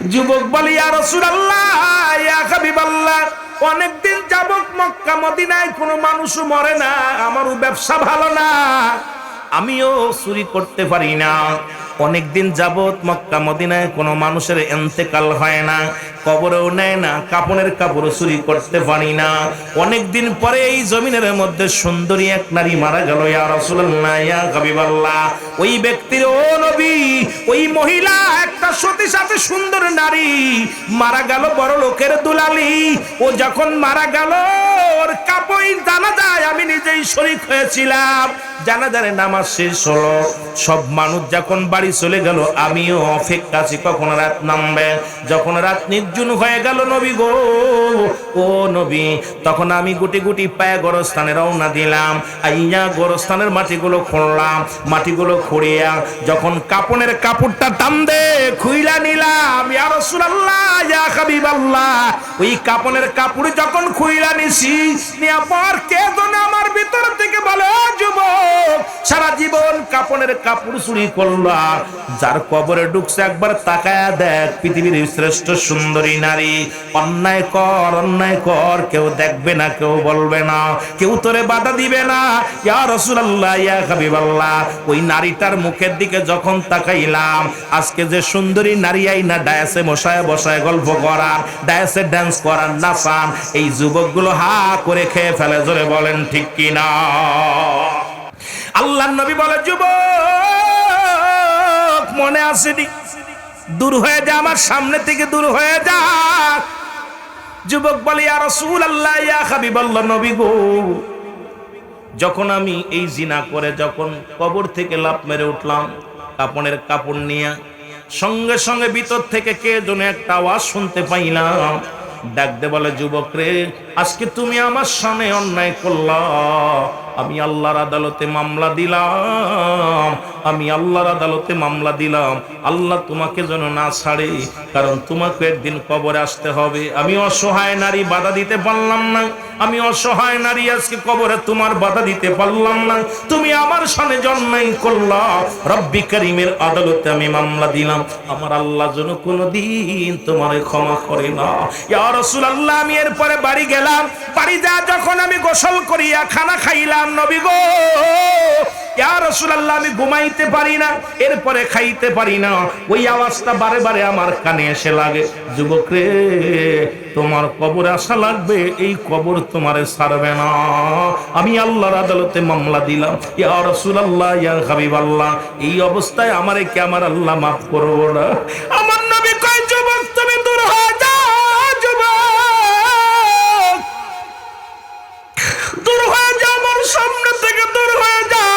যুবক বলে ইয়া রাসূলুল্লাহ ইয়া হাবিবাল্লাহ, অনেকদিন যাবত মক্কা মদিনায় কোনো মানুষও মরে না, আমারও ব্যবসা ভালো না, আমিও চুরি করতে পারি না। অনেকদিন যাবত মক্কা মদিনায় কোনো মানুষের ইন্তেকাল হয় না, কবরেও নেয় না, কাপনের কাপড় চুরি করতে পারি না। অনেকদিন পরে এই জমিনের মধ্যে সুন্দরী এক নারী মারা গেল ইয়া রাসূলুল্লাহ ইয়া হাবিবাল্লাহ। ওই ব্যক্তির, ও নবী, ওই মহিলা একটা সতী সাথে সুন্দর নারী মারা গেল, বড় লোকের দুলালি। ও যখন মারা গেল ওর কাপড় জানাজায় আমি নিজেই শরীক হয়েছিলাম। জানাজার নামাজ শেষ হলো, সব মানুষ যখন বাড়ি চলে গেল, আমিও অপেক্ষা আছি কখন রাত নামবে। যখন রাত নির্জন হয়ে গেল নবী গো, ও নবী, তখন আমি গুটি গুটি পায়ে গোরস্থানে রওনা দিলাম। আইয়া গোরস্থানের মাটিগুলো খুঁড়লাম, মাটিগুলো খুঁড়িয়া যখন কাপনের কাপড়টা টান দে খুইলা নিলাম ইয়া রাসূলুল্লাহ ইয়া হাবিবাল্লাহ। ওই কাপনের কাপড় যখন খুইলা নিছি, নিয়া পর কে যেন আমার ভিতর থেকে বলে, ও যুবক, সারা জীবন কাপনের কাপড় চুরি করলা, যার কবরে ঢুকছে একবার তাকায়া দেখ, পৃথিবীর শ্রেষ্ঠ সুন্দরী নারী। অন্যায় কর, অন্যায় কর, কেউ দেখবে না, কেউ বলবে না, কেউ তোরে বাধা দিবে না ইয়া রাসূলুল্লাহ ইয়া হাবিবাল্লাহ। ওই নারীটার মুখের দিকে যখন তাকাইলাম, আজকে যে সুন্দরী নারী আইনা ডায়াসে বসায় বসায় গল্প করার, ডায়াসে ডান্স করার, নাচান, এই যুবকগুলো হা করে খেয়ে ফেলে। জোরে বলেন ঠিক কিনা? আল্লাহর নবী বলে, যুবক মনে আসেনি, দূর হয়ে যা, আমার সামনে থেকে দূর হয়ে যা। যুবক বলে, ইয়া রাসূলুল্লাহ ইয়া হাবিবাল্লাহ, নবী গো, যখন আমি এই জিনা করে যখন কবর থেকে লাফ মেরে উঠলাম কাপনের কাপড় নিয়ে, সঙ্গে সঙ্গে ভিতর থেকে কে যেন একটা আওয়াজ শুনতে পাইলাম, ডাক দে বলে, যুবক রে, আজকে তুমি আমার সামনে অন্যায় করলা, আমি আল্লাহর আদালতে মামলা দিলাম, আমি আল্লাহর আদালতে মামলা দিলাম। আল্লাহ তোমাকে যেন না ছাড়ে, কারণ তোমাকে একদিন কবরে আসতে হবে। আমি অসহায় নারী, বাধা দিতে পারলাম না, আমি অসহায় নারী, আজকে কবরে তোমার বাধা দিতে পারলাম না, তুমি আমার সামনে অন্যায় করলা, রব্বি করিমের আদালতে আমি মামলা দিলাম, আমার আল্লাহ যেন কোনোদিন তোমারে ক্ষমা করে না। ইয়া রাসূলুল্লাহ, আমি এরপরে বাড়ি গেলাম, বাড়ি যা যখন আমি গোসল করিয়া খানা খাইলাম, নবী গো, ইয়া রাসূলুল্লাহ, আমি ঘুমাইতে পারি না, এরপরে খাইতে পারি না, ওই আওয়াজটা বারে বারে আমার কানে এসে লাগে, যুবক রে, তোমার কবরে আসা লাগবে, এই কবর তোমারে ছাড়বে না, আমি আল্লাহর আদালতে মামলা দিলাম। ইয়া রাসূলুল্লাহ ইয়া হাবিবাল্লাহ, এই অবস্থায় আমারে কি আমার আল্লাহ মাফ করবো না? আমার নবী কয়, যুবক তুমি দূর হয়ে যাও, যুবক দূর হয়ে যাও, আমার সামনে থেকে দূর হয়ে যাও।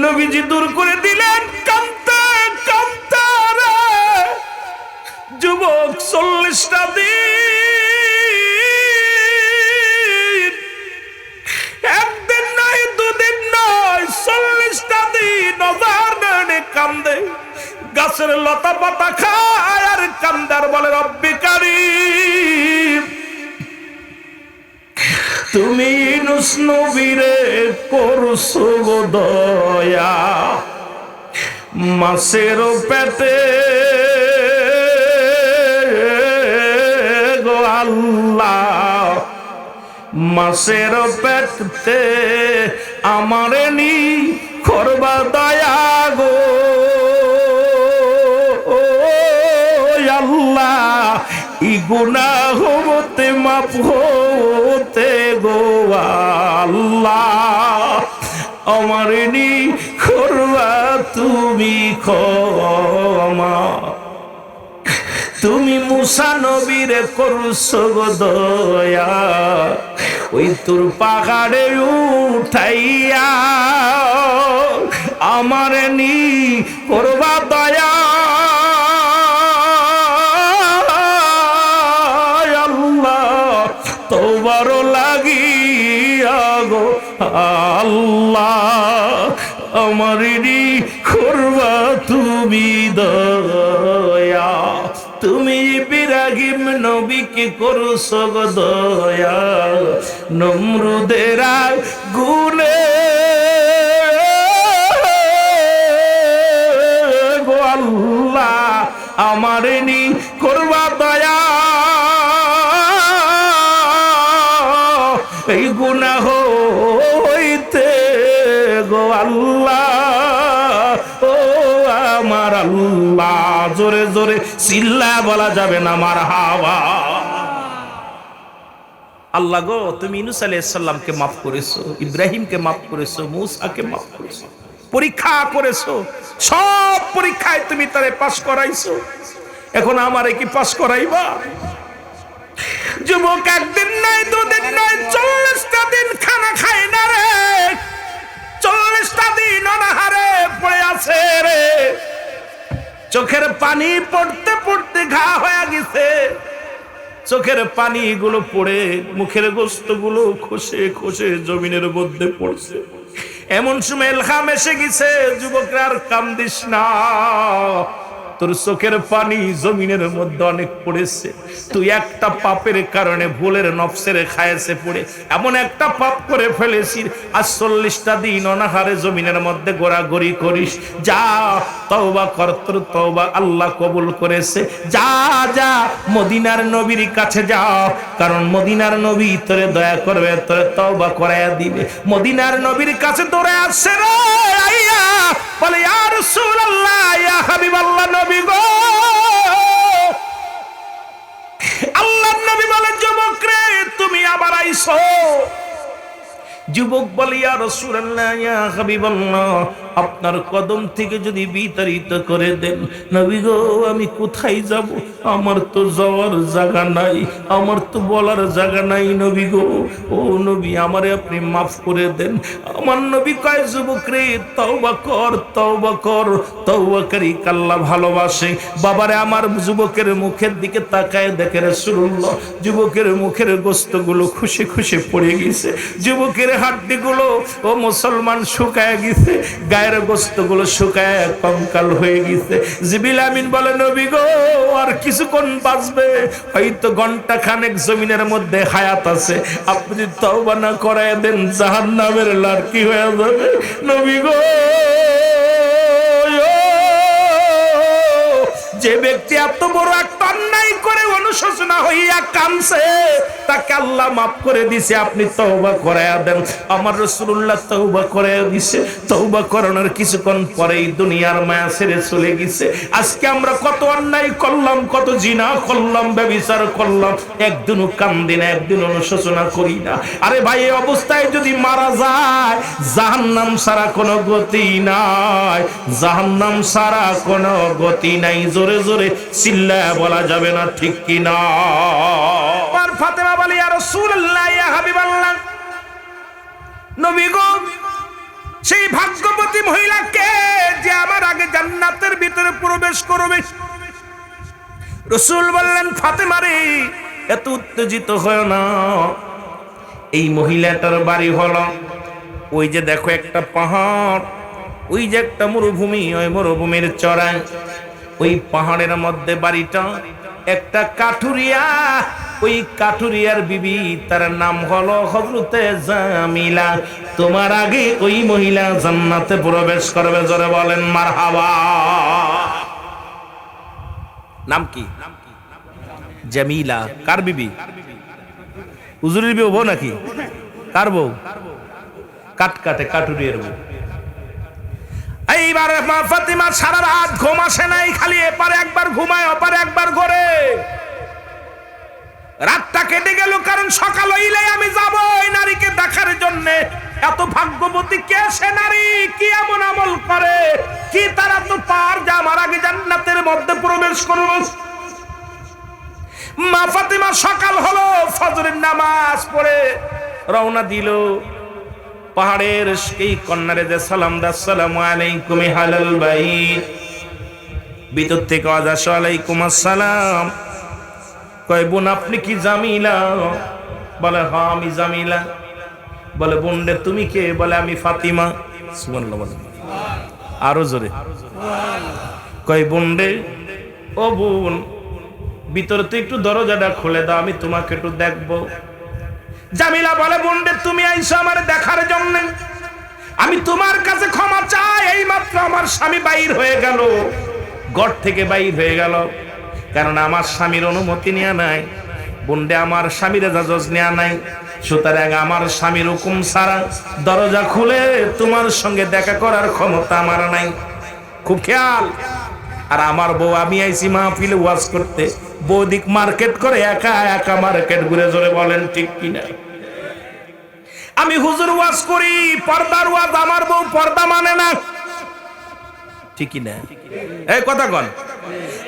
নবীজি দূর করে দিলেন, কাঁদতে কাঁদতে রে যুবক 40টা দিন, একদিন নয়, দুদিন নয়, 40টা দিন অজানে কান্দে, গাছের লতা পাতা খায় আর কান্দার বলে, রব্বি কারীম, তুমি ইউনূস নবীরে করছো গো দয়া, মাছের পেটে গো আল্লাহ, মাছের পেটে আমারে নি করবা দয়া গো আল্লাহ, ই গুনাহ হতে মাফ হতে গো আল্লাহ, আমারে নি করবা তুমি ক্ষমা, তুমি মুসা নবীরে করছো গো দয়া, ওই তোর পাহাড়ে উঠাইয়া আমারে নি করবা দয়া আল্লাহ, তোবার লাগিয়া গো আল্লাহ, আমারে নি করবা তুমি দয়া, তুমি ইব্রাহিম নবীকে করছো গো দয়া, নমরুদের আগুনে গো আল্লাহ, আমারে নি করবা দয়া, এই গুনাহ হইতে গো আল্লাহ, ও আমার আল্লাহ। জোরে জোরে চিল্লা বলা যাবে না মারহাবা। আল্লাহ গো, তুমি ইউনূস আলাইহিস সালামকে মাফ করেছো, ইব্রাহিমকে মাফ করেছো, মূসাকে মাফ করেছো, পরীক্ষা করেছো, সব পরীক্ষায় তুমি তারে পাস করাইছো, এখন আমারে কি পাস করাইবা? যুবক একদিন নাই দুদিন নাই 40টা দিন খানা খায় না রে, 40টা দিন অনাহারে পড়ে আছে রে, চোখের পানি পড়তে পড়তে ঘা হয়ে গেছে, চোখের পানি গুলো পড়ে মুখের গোস্ত গুলো খসে খসে জমিনের মধ্যে পড়ছে। এমন সময় এলহাম এসে গেছে, যুবকরা আর কান্দিস না, তোর চোখের পানি জমিনের মধ্যে অনেক পড়েছে, তুই একটা পাপের কারণে ভুলের নফসের খায়েছে পড়ে এমন একটা পাপ করে ফেলেছিস, আর 40টা দিন অনাহারে জমিনের মধ্যে গোড়াগড়ি করিস, যা তওবা কর, তোর তওবা আল্লাহ কবুল করেছে, যা যা মদিনার নবীর কাছে যাও, কারণ মদিনার নবী তোরে দয়া করবে, তোরে তওবা করায়া দিবে। মদিনার নবীর কাছে দৌড়ে আসছে রে আইয়া, বলে ইয়া রাসূলুল্লাহ, ইয়া হাবিবাল্লাহ, নবী গো। আল্লাহর নবী বলে, যুবক রে তুমি আবার আইছো? যুবক বলে, ইয়া রাসূলুল্লাহ, ইয়া হাবিবাল্লাহ, আপনার কদম থেকে যদি বিতাড়িত করে দেন নবী গো, আমি কোথায় যাব? আমার তো যাওয়ার জায়গা নাই, আমার তো বলার জায়গা নাই নবী গো, ও নবী আমারে আপনি মাফ করে দেন। আমার নবী কয়, যুবক রে তওবা কর, তওবা কর, তওবাকারী আল্লাহ ভালোবাসে। বাবারে আমার যুবকের মুখের দিকে তাকায় দেখে রাসূলুল্লাহ যুবকের মুখের গোস্তগুলো খুশি খুশি পড়ে গেছে, যুবকের হাড্ডিগুলো ও মুসলমান শুকায় গেছে, গায়ের গোস্তগুলো শুকায় কঙ্কাল হয়ে গেছে। জিবরিল আমিন বলে, নবী গো আর কিছুক্ষণ বাঁচবে, হয়তো ঘন্টা খানেক জমিনের মধ্যে হায়াত আছে, আপনি যদি তওবা না করায় দেন জাহান্নামের লাড়কি হয়ে যাবে নবী গো। যে ব্যক্তি এত বড় একটা অন্যায় করে অনুশোচনা হইয়া কাঁদছে, তাকে আল্লাহ মাফ করে দিছে, আপনি তওবা করায়া দেন। আমার রাসূলুল্লাহ তওবা করায়া দিছে, তওবা করানোর কিছুক্ষণ পরেই দুনিয়ার মায়া ছেড়ে চলে গেছে। আজকে আমরা কত অন্যায় করলাম, কত জিনা করলাম, ব্যভিচার করলাম, একদিনও কান্দি না, একদিন অনুশোচনা করি না। আরে ভাই, এই অবস্থায় যদি মারা যায়, জাহান্নাম ছাড়া কোনো গতি নাই, জাহান্নাম ছাড়া কোনো গতি নাই। জোরে জোরে চিল্লায়া বলা যাবে না, ঠিক কি না? আর ফাতেমা বলে, ইয়া রাসূলুল্লাহ, ইয়া হাবিবাল্লাহ, নবী গো, সেই ভাগ্যবতী মহিলাকে যে আমার আগে জান্নাতের ভিতরে প্রবেশ করবে। রাসূল বললেন, ফাতেমা রে এত উত্তেজিত হয় না, এই মহিলাটার বাড়ি হলো ওই যে দেখো একটা পাহাড়, ওই যে একটা মরুভূমি, ওই মরুভূমির চড়ায় ওই পাহাড়ের মধ্যে বাড়িটা, একটা কাঠুরিয়া, ওই কাঠুরিয়ার বিবি, তার নাম হলো হযরতে জামিলা। তোমার আগে ওই মহিলা জান্নাতে প্রবেশ করবে, জোরে বলেন মারহাবা। নাম কি? জামিলা। কার বিবি? হুজুরের বউ নাকি? কার বউ? কাটকাটে কাঠুরিয়ার বউ। এইবার মা ফাতিমা সারা রাত ঘুম আসে নাই, খালি এপারে একবার ঘুমায়, ওপারে একবার ঘরে। রাতটা কেটে গেল, কারণ সকাল হইলে আমি যাব ওই নারীকে দেখার জন্য। এত ভাগ্যবতী কে সে নারী, কি এমন আমল করে, কি তারা তো পার যা আমার আগে জান্নাতের মধ্যে প্রবেশ করব। মা ফাতিমা সকাল হলো, ফজরের নামাজ পড়ে রওনা দিল। পাহাড়ের এই কন্যারে যে সালাম দা, আসসালামু আলাইকুম হালাল বাইত, ভিতর থেকে আওয়াজ আসে, ওয়ালাইকুম আসসালাম। কয়, বোন আপনি কি জামিলা? বলে, হ্যাঁ আমি জামিলা। বলে, বোন রে তুমি কে? বলে, আমি ফাতিমা। সুবহানাল্লাহ বলে, আরো জোরে। কয়, বোন রে, ও বোন, ভিতরে তো একটু দরজাটা খুলে দাও, আমি তোমাকে একটু দেখবো। জামিলা বলে, বোন রে তুমি আইছো আমার দেখার জন্য, আমি তোমার কাছে ক্ষমা চাই, এই মাত্র আমার স্বামী বাইর হয়ে গেল, ঘর থেকে বাইর হয়ে গেল, কারণ আমার স্বামীর অনুমতি নেওয়া নাই, বন্ডে আমার স্বামীর এজাজত নেওয়া নাই। সুতরাং আমার স্বামীর হুকুম ছাড়া দরজা খুলে তোমার সঙ্গে দেখা করার ক্ষমতা আমার নাই। খুব খেয়াল। আর আমার বউ, আমি আইছি মাহফিলে ওয়াজ করতে, বৌদিক মার্কেট করে একা একা মার্কেট ঘুরে, জোরে বলেন ঠিক কিনা? আমি হুজুর ওয়াজ করি, পর্দার ওয়াজ, আমার বউ পর্দা মানে না, ঠিক কিনা? এই কথা কন।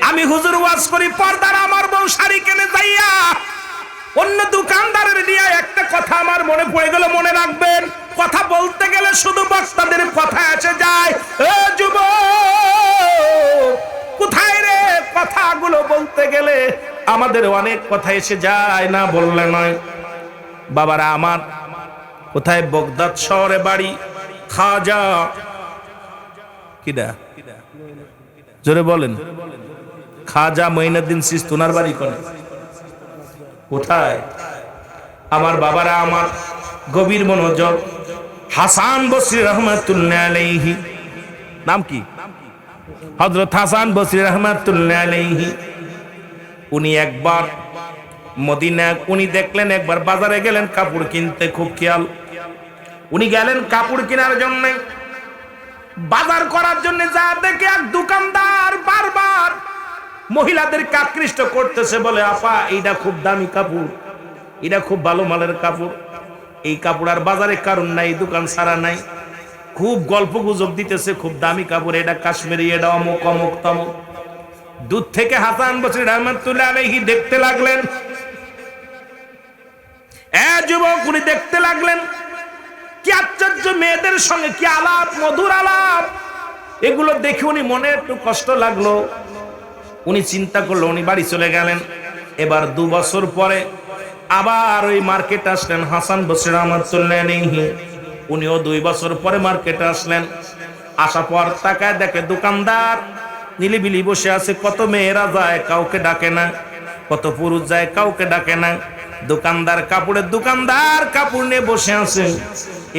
আমি হুজুর ওয়াজ করি, পর্দার, আমার বউ শাড়ি কিনে যাইয়া অন্য দোকানদারের নিয়ে একটা কথা আমার মনে পড়ে গেল, মনে রাখবেন। কথা বলতে গেলে শুধু বক্তাদের কথা এসে যায়। এ যুবক, কোথায় রে? কথাগুলো বলতে গেলে আমাদের অনেক কথা এসে যায়, না বললে নয়। বাবারা আমার, কোথায়? বগদাদ শহরে বাড়ি। খাজা কিডা? জোরে বলেন। খাজা মঈনুদ্দিন চিশতি, ওনার বাড়ি কোথায়? আমার বাবারা আমার, গভীর মনোযোগ। হাসান বসরি রহমাতুল্লাহ আলাইহি, নাম কি? হযরত হাসান বসরি রহমাতুল্লাহ আলাইহি। উনি একবার মদিনা, উনি দেখলেন, একবার বাজারে গেলেন কাপড় কিনতে, খুব খেয়াল। উনি গেলেন কাপড় কেনার জন্য, বাজার করার জন্য, যা দেখে এক দোকানদার বারবার মহিলাদেরকে আকৃষ্ট করতেছে, বলে আপা এইটা খুব দামি কাপড়, এটা খুব ভালো মালের কাপড়, এই কাপড় আর বাজারে কারণ নাই, দোকান ছাড়া নাই। খুব গল্প গুজব দিতেছে, খুব দামি কাপড়, এটা কাশ্মীরি, এটা অমুক অমুক তমুক। দূর থেকে হাসান বসরি রহমাতুল্লাহ আলাইহি দেখতে লাগলেন। যুবক, উনি দেখতে লাগলেন কি আশ্চর্য, মেয়েদের সঙ্গে কি আলাপ, মধুর আলাপ। এগুলো দেখে উনি মনে একটু কষ্ট লাগলো। উনি চিন্তা করলো, উনি বাড়ি চলে গেলেন। এবার 2 বছর পরে আবার ওই মার্কেটে আসলেন হাসান বসরি রহমাতুল্লাহ আলাইহি। উনিও 2 বছর পরে মার্কেটে আসলেন। আসার পর তাকায় দেখে দোকানদার নিলিবিলি বসে আছে। কত মেয়েরা যায়, কাউকে ডাকে না, কত পুরুষ যায়, কাউকে ডাকে না। দোকানদার কাপড় নিয়ে বসে আছে।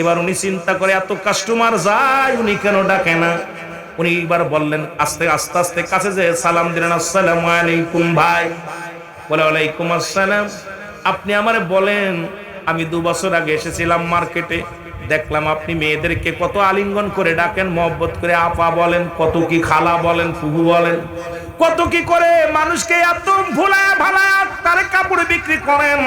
এবার উনি চিন্তা করে, এত কাস্টমার যায়, উনি কেন ডাকে না? উনি এবার বললেন, আস্তে আস্তে কাছে যে সালাম দিলেন, আসসালামু আলাইকুম ভাই। বলে ওয়ালাইকুম আসসালাম। আপনি আমারে বলেন, আমি 2 বছর আগে এসেছিলাম মার্কেটে, দেখলাম আপনি মেয়েদেরকে কত আলিঙ্গন করে ডাকেন, মহব্বত করে আপা বলেন, কত কি খালা বলেন, ফুফু বলেন, কত কি করে মানুষকে এত ভোলায় ভালায় তার কাপড় বিক্রি করেন।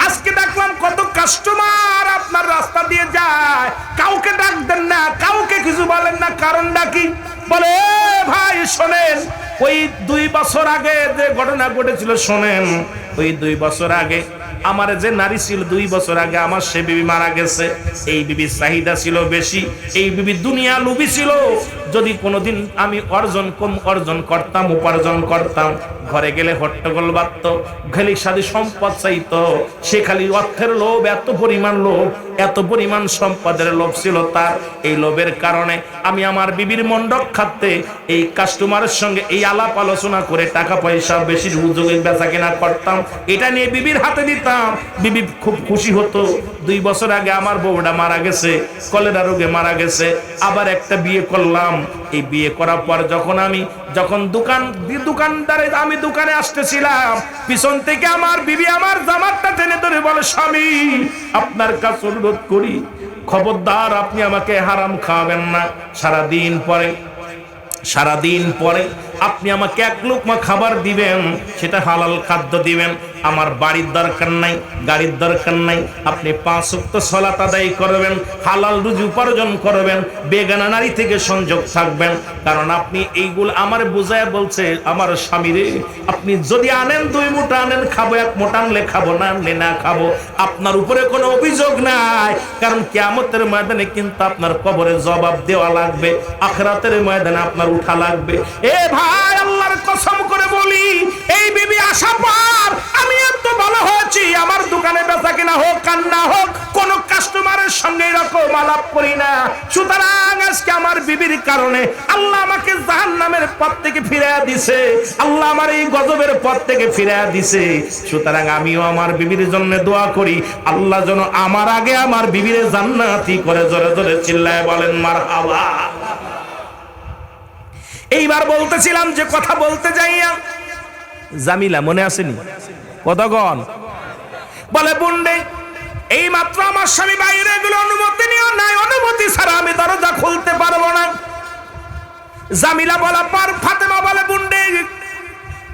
আজকে দেখলাম কত কাস্টমার আপনার রাস্তা দিয়ে যায়, কাউকে ডাক দেন না, কাউকে কিছু বলেন না, কারণটা কি? বলে ভাই শোনেন, ওই 2 বছর আগে যে ঘটনা ঘটেছিল শোনেন। ওই 2 বছর আগে আমার যে নারী ছিল, 2 বছর আগে আমার সে বিবি মারা গেছে। এই বিবির চাহিদা ছিল বেশি, এই বিবি দুনিয়া লোভী ছিল। যদি কোনোদিন আমি উপার্জন করতাম, ঘরে গেলে হট্টগোল বাঁধত, খালি সাথে সম্পদ চাইতো। সে খালি অর্থের লোভ, এত পরিমাণ সম্পদের লোভ ছিল তার। এই লোভের কারণে আমি আমার বিবির মন রক্ষার্থে এই কাস্টমারের সঙ্গে এই আলাপ আলোচনা করে টাকা পয়সা বেশি সুযোগে বেচা কেনা করতাম, এটা নিয়ে বিবির হাতে দিতাম। বিবি খুব খুশি হতো। 2 বছর আগে আমার বউটা মারা গেছে, কলেরা রোগে মারা গেছে। আবার একটা বিয়ে করলাম। এই বিয়ে করার পর যখন আমি দোকানে আসতেছিলাম, পিছন থেকে আমার বিবি আমার জামাটা টেনে ধরে বলে, স্বামী আপনার কাছে অনুরোধ করি, খবরদার আপনি আমাকে হারাম খাওয়াবেন না। সারাদিন পরে আপনি আমাকে 1 লোকমা খাবার দিবেন, সেটা হালাল খাদ্য দিবেন। আমার বাড়ির দরকার নাই, গাড়ির দরকার নাই। আপনি 5 ওয়াক্ত সালাত আদায় করবেন, হালাল রুজি উপার্জন করবেন, বেগানা নারী থেকে সংযোগ থাকবেন। কারণ আপনি এইগুলো আমার বুঝায় বলছে, আমার স্বামী রে, আপনি যদি আনেন 2 মুঠা আনেন, খাবো, 1 মুঠা আনলে খাবো, না আনলে না খাবো। আপনার উপরে কোনো অভিযোগ নাই, কারণ কিয়ামতের ময়দানে কিন্তু আপনার কবরে জবাব দেওয়া লাগবে, আখিরাতের ময়দানে আপনার উঠা লাগবে। এ ভাই, আল্লাহর কসম করে বলি, এই বিবি আসা পর আমি এত ভালো হয়েছি। আমার দোকানে বেচা কিনা হোক আর না হোক, কোন কাস্টমারের সঙ্গে এরকম আলাপ করি না। সুতরাং আজকে আমার বিবির কারণে আল্লাহ আমাকে জাহান্নামের পথ থেকে ফিরিয়ে দিছে, আল্লাহ আমার এই গজবের পথ থেকে ফিরিয়ে দিছে। সুতরাং আমিও আমার বিবির জন্য দোয়া করি, আল্লাহ যেন আমার আগে আমার বিবির জান্নাতি করে। জোরে জোরে চিল্লায় বলেন মারহাবা। এইবার বলতেছিলাম যে কথা বলতে যাইয়া জামিলা মনে আসেনি কতক্ষণ বলে বুন্ডে এই মাত্র আমার স্বামী বাইরে গুলো অনুমতি নিও নাই, অনুমতি ছাড়া আমি দরজা খুলতে পারবো না। জামিলা বলা পর ফাতেমা বলে বুন্ডে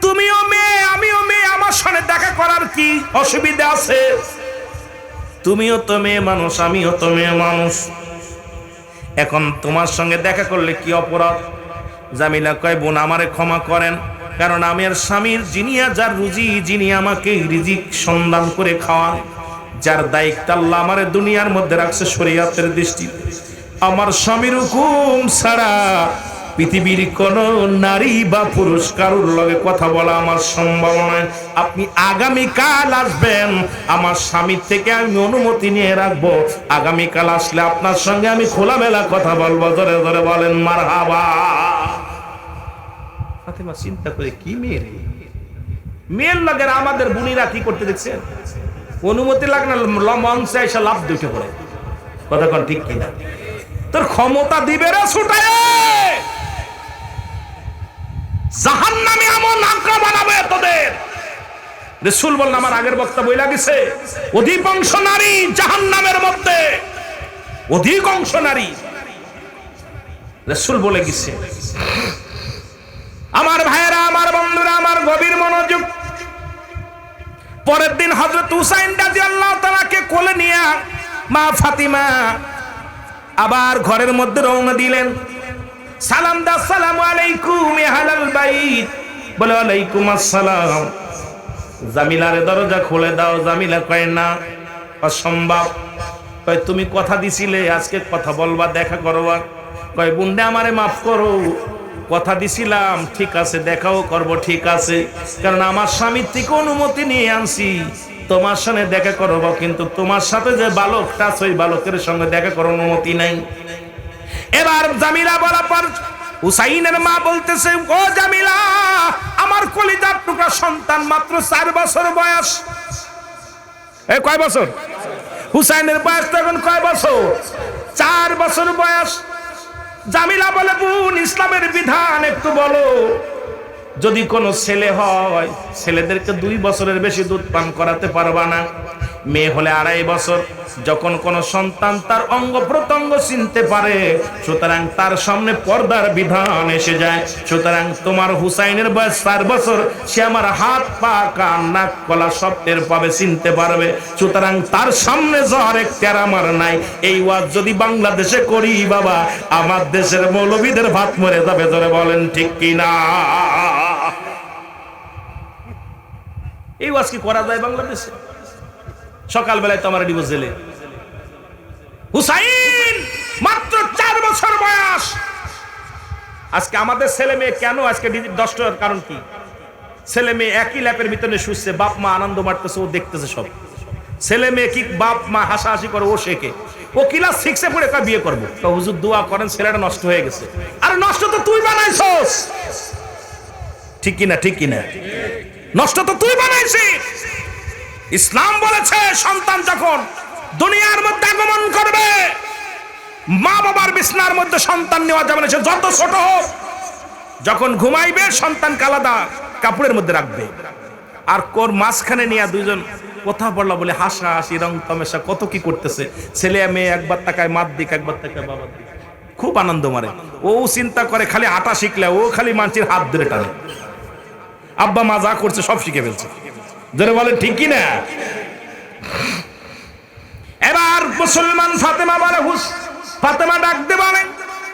তুমিও মেয়ে আমিও মেয়ে, আমার সঙ্গে দেখা করার কি অসুবিধা আছে? তুমিও তো মেয়ে মানুষ আমিও তো মেয়ে মানুষ, এখন তোমার সঙ্গে দেখা করলে কি অপরাধ? জামিলা কয় বোন আমারে ক্ষমা করেন, কারণ আমি আর স্বামীর যিনি যার রুজি, যিনি আমাকে রিজিক সন্ধান করে খাওয়ান, যার দায়িত্ব আল্লাহ আমারে দুনিয়ার মধ্যে রাখছে শরীয়তের দৃষ্টিতে, আমার স্বামীর হুকুম ছাড়া পৃথিবীর কোন নারী বা পুরুষ কারুর লগে কথা বলা আমার সম্ভব নয়। আপনি আগামীকাল আসবেন, আমার স্বামীর থেকে আমি অনুমতি নিয়ে রাখবো, আগামীকাল আসলে আপনার সঙ্গে আমি খোলামেলা কথা বলবো। ধরে ধরে বলেন মারহাবা। ফাতেমা চিন্তা করে কি মেয়ের লগে আমাদের বুনিরা কি করতে দেখছেন, অনুমতি লাগে না মঞ্চে এসে লাভ দুইটা করে কথা কোন ঠিক কিনা? তোর ক্ষমতা দিবে রে ছুটায় জাহান্নামে এমন আক্রমণ বানাবে তোদের। রাসূল বলেন আমার আগের বক্তব্য বইলা গেছে অধিকাংশ নারী জাহান্নামের মধ্যে, অধিকাংশ নারী রাসূল বলে গেছে। আমার ভাইয়েরা আমার বন্ধুরা আমার গভীর মনোযোগ। পরের দিন হযরত হুসাইন রাদিয়াল্লাহু তাআলাকে কোলে নিয়ে মা ফাতিমা আবার ঘরের মধ্যে রওনা দিলেন। সালাম দা আসসালামু আলাইকুম ইয়া আহলাল বাইত, বলে ওয়ালাইকুম আসসালাম। জামিলারে দরজা খুলে দাও। জামিলা কয় না, অসম্ভব। কয় তুমি কথা দিছিলে আজকে কথা বলবা, দেখা করবা। কয় বুন্ডে আমারে মাফ করো, কথা দিছিলাম ঠিক আছে, দেখাও করব ঠিক আছে, কারণ আমার স্বামীর থেকে অনুমতি নিয়ে আনছি তোমার সঙ্গে দেখা করব, কিন্তু তোমার সাথে যে বালকটা ওই বালকের সঙ্গে দেখা করার অনুমতি নাই। এবার জামিলা বলার পর হুসাইনের মা বলতেছে ও জামিলা, আমার কলিজার টুকরা সন্তান মাত্র 4 বছর বয়স। এই কয় বছর? হুসাইনের বয়স তখন কয় বছর? 4 বছর বয়স। জামিলা বলে বোন ইসলামের বিধান একটু বলো, যদি কোনো ছেলে হয় ছেলেদেরকে 2 বছরের বেশি দুধ পান করাতে পারবা না, মেয়ে হলে 2.5 বছর। যখন কোনো সন্তান তার অঙ্গ প্রত্যঙ্গ চিনতে পারে সুতরাং তার সামনে পর্দার বিধান এসে যায়। সুতরাং তোমার হুসাইনের বয়স 4 বছর, সে আমার হাত পা কান নাক গলা সব টের পাবে, চিনতে পারবে, সুতরাং তার সামনে যাওয়ার এখতিয়ার আমার নাই। এই ওয়াজ যদি বাংলাদেশে করি বাবা, আমার দেশের মৌলবীদের ভাত মরে যাবে। ধরে বলেন ঠিক কিনা? এই ওয়াজ কি করা যায় বাংলাদেশে? সকালবেলায় তো আমার ডিভোর্স দিলে। হুসাইন মাত্র 4 বছর বয়স। আজকে আমাদের ছেলে মেয়ে কেন আজকে দশটার কারণ কি? ছেলে মেয়ে একই ল্যাপের ভিতরে শুচ্ছে, বাপ মা আনন্দ মারতেছে, ও দেখতেছে সব। ছেলে মেয়ে কি বাপ মা হাসাহাসি করে, ও শেখে। ও ক্লাস 6-এ পড়ে কয় বিয়ে করবো, তো হুজুর দোয়া করেন ছেলেটা নষ্ট হয়ে গেছে। আর নষ্ট তো তুই বানাইছস, ঠিক কিনা? ঠিক কিনা? নষ্ট তো তুই বানাইছিস। ইসলাম বলেছে সন্তান যখন দুনিয়ার মধ্যে আগমন করবে মা বাবার বিছনার মধ্যে সন্তান নেওয়া যাবে না, সে যত ছোট হোক। যখন ঘুমাইবে সন্তানকে আলাদা কাপড়ের মধ্যে রাখবে, আর কোর মাঝখানে নিয়ে দুইজন কথা বললা বলে হাসাহাসি রং তামাশা কত কি করতেছে। ছেলে মেয়ে একবার তাকায় মার দিক, একবার তাকায় বাবার দিক, খুব আনন্দ মারে। ও চিন্তা করে খালি আটা শিখলে, ও খালি মানুষের হাত ধরে টানে। আব্বা মা যা করছে সব শিখে ফেলছে। ধরে বলে ঠিক কিনা? এবার মুসলমান ফাতেমা বলে ফাতেমা ডাকতে বলে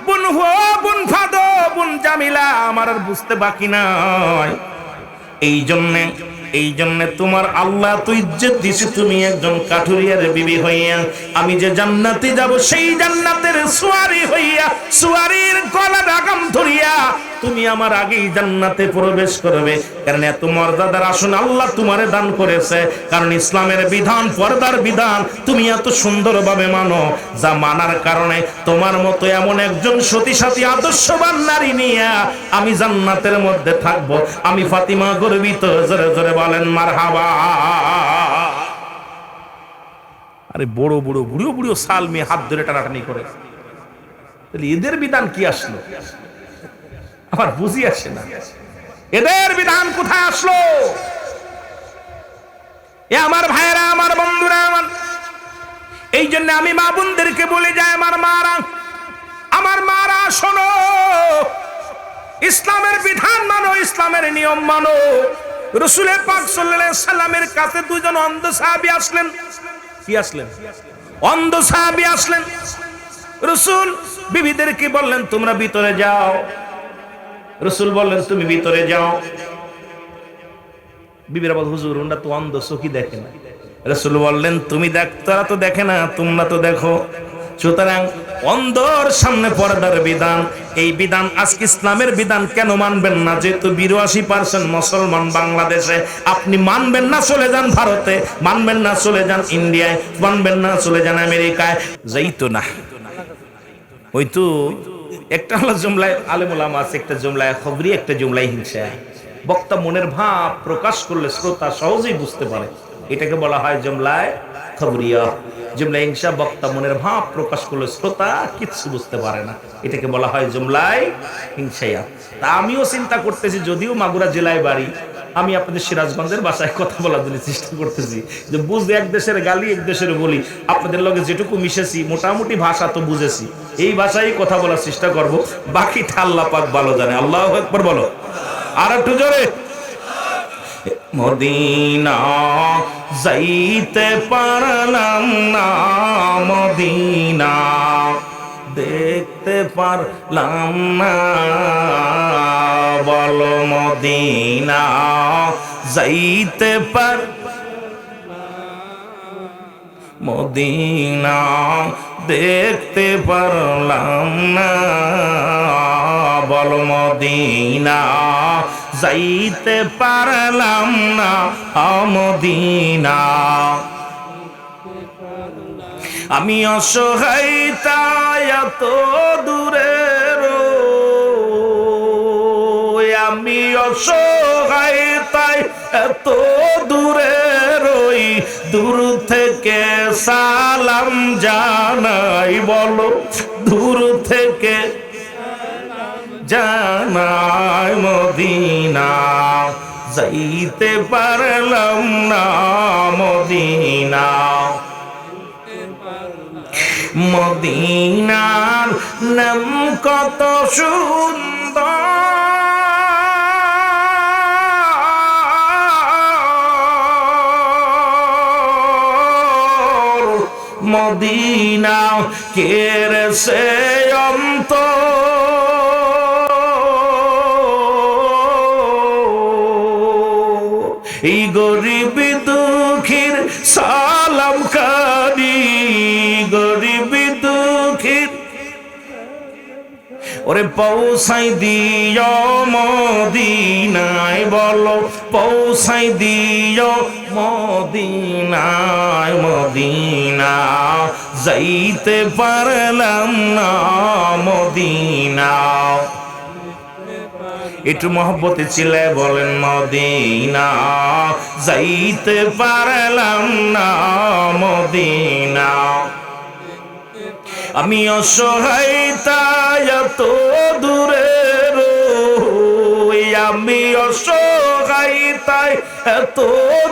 বোন হো, বোন ফাদো, বোন জামিলা, আমার আর বুঝতে বাকি নাই। এই জন্যে তোমার আল্লাহ তো ইজ্জত দিছে, তুমি একজন কাঠুরিয়ার বিবি হইয়া আমি যে জান্নাতে যাব সেই জান্নাতের সুয়ারি হইয়া, সুয়ারির গলা লাগাম ধরিয়া তুমি আমার আগেই জান্নাতে প্রবেশ করবে। কারণ এত মর্যাদার আসন আল্লাহ তোমারে দান করেছে, কারণ ইসলামের বিধান পর্দার বিধান তুমি এত সুন্দরভাবে মানো, যা মানার কারণে তোমার মতো এমন একজন সতী সাথী আদর্শবান নারী নিয়ে আমি জান্নাতের মধ্যে থাকবো। আমি ফাতিমা গর্বিত। জোরে জোরে বলেন মারহাবা। আরে বড় বড় বুড়ো বুড়ো সাল মেয়ে হাত ধরে টানাটানি করে, তাহলে এদের বিধান কি আসলো? আমার বুঝি আসে না, এদের বিধান কোথায় আসলো? এ আমার ভাইয়েরা, আমার বন্ধুরা, এই জন্য আমি মা বোনদেরকে বলে যাই, আমার মারা শোনো, ইসলামের বিধান মানো, ইসলামের নিয়ম মানো। রাসূল পাক সাল্লাল্লাহু আলাইহি সাল্লামের কাছে দুইজন অন্ধ সাহাবী আসলেন। কি আসলেন? অন্ধ সাহাবী আসলেন। রাসূল বিবিদেরকে বললেন, তোমরা ভিতরে যাও। রাসূল বললেন, তুমি ভিতরে যাও। বিবিরা বল, হুজুর ওরা তো অন্ধ, চোখই দেখে না। রাসূল বললেন, তুমি দেখ, তারা তো দেখে না, তোমরা তো দেখো। সুতরাং অন্ধর সামনে পর্দার বিধান, এই বিধান আজকে ইসলামের বিধান কেন মানবেন না? যেহেতু 82% মুসলমান বাংলাদেশে, আপনি মানবেন না চলে যান ভারতে, মানবেন না চলে যান ইন্ডিয়ায়, মানবেন না চলে যান আমেরিকায়, যাইতো না। ওই তো একটা হলো জুমলায় আলেম ওলামা আছে, একটা জুমলায় খবরি, একটা জুমলায় হিংসা। বক্তা মনের ভাব প্রকাশ করলে শ্রোতা সহজেই বুঝতে পারে, এটাকে বলা হয় জুমলায় খবরিয়া। জুমলায় হিংসা, বক্তা মনের ভাব প্রকাশ করলে শ্রোতা কিচ্ছু বুঝতে পারে না, এটাকে বলা হয় জুমলায় হিংসাইয়া। তা আমিও চিন্তা করতেছি, যদিও মাগুরা জেলায় বাড়ি, আমি আপনাদের সিরাজগঞ্জের ভাষায় কথা বলার জন্য চেষ্টা করতেছি, যে বুঝতে এক দেশের গালি এক দেশের বলি, আপনাদের লগে যেটুকু মিশেছি মোটামুটি ভাষা তো বুঝেছি, এই ভাষায় কথা বলার চেষ্টা করব, বাকিটা আল্লাহ পাক ভালো জানে। আল্লাহু আকবার বলো, আর একটু জোরে। মদিনা যাইতে পারলাম না, মদিনা দেখতে পারলাম না, বলো মদিনা যাইতে পার, মদিনা দেখতে পারলাম না, বলো মদিনা যাইতে পারলাম না, মদিনা। আমি অসহায় তাই এত দূরে রই, আমি অসহায় তাই এত দূরে রই, দূর থেকে সালাম জানাই, বলো দূর থেকে জানাই, মদিনা যাইতে পারলাম না, মদিনা। মদিনার নাম কত সুন্দর, মদিনা কেড়েছে অন্তর, এই গরিব দুঃখীর সালাম কারি, গরিব দুঃখীর ওরে পৌঁছাই দিও মদিনায়, বলো পৌঁছাই দিও মদিনায়, মদিনা যাইতে পারলাম না, মদিনা। একটু মহব্বতে চিল্লায় বলেন, মদিনা যাইতে পারলাম না, মদিনা। আমি অসহায় তাই এত দূরে রই, আমি অসহায় তাই এত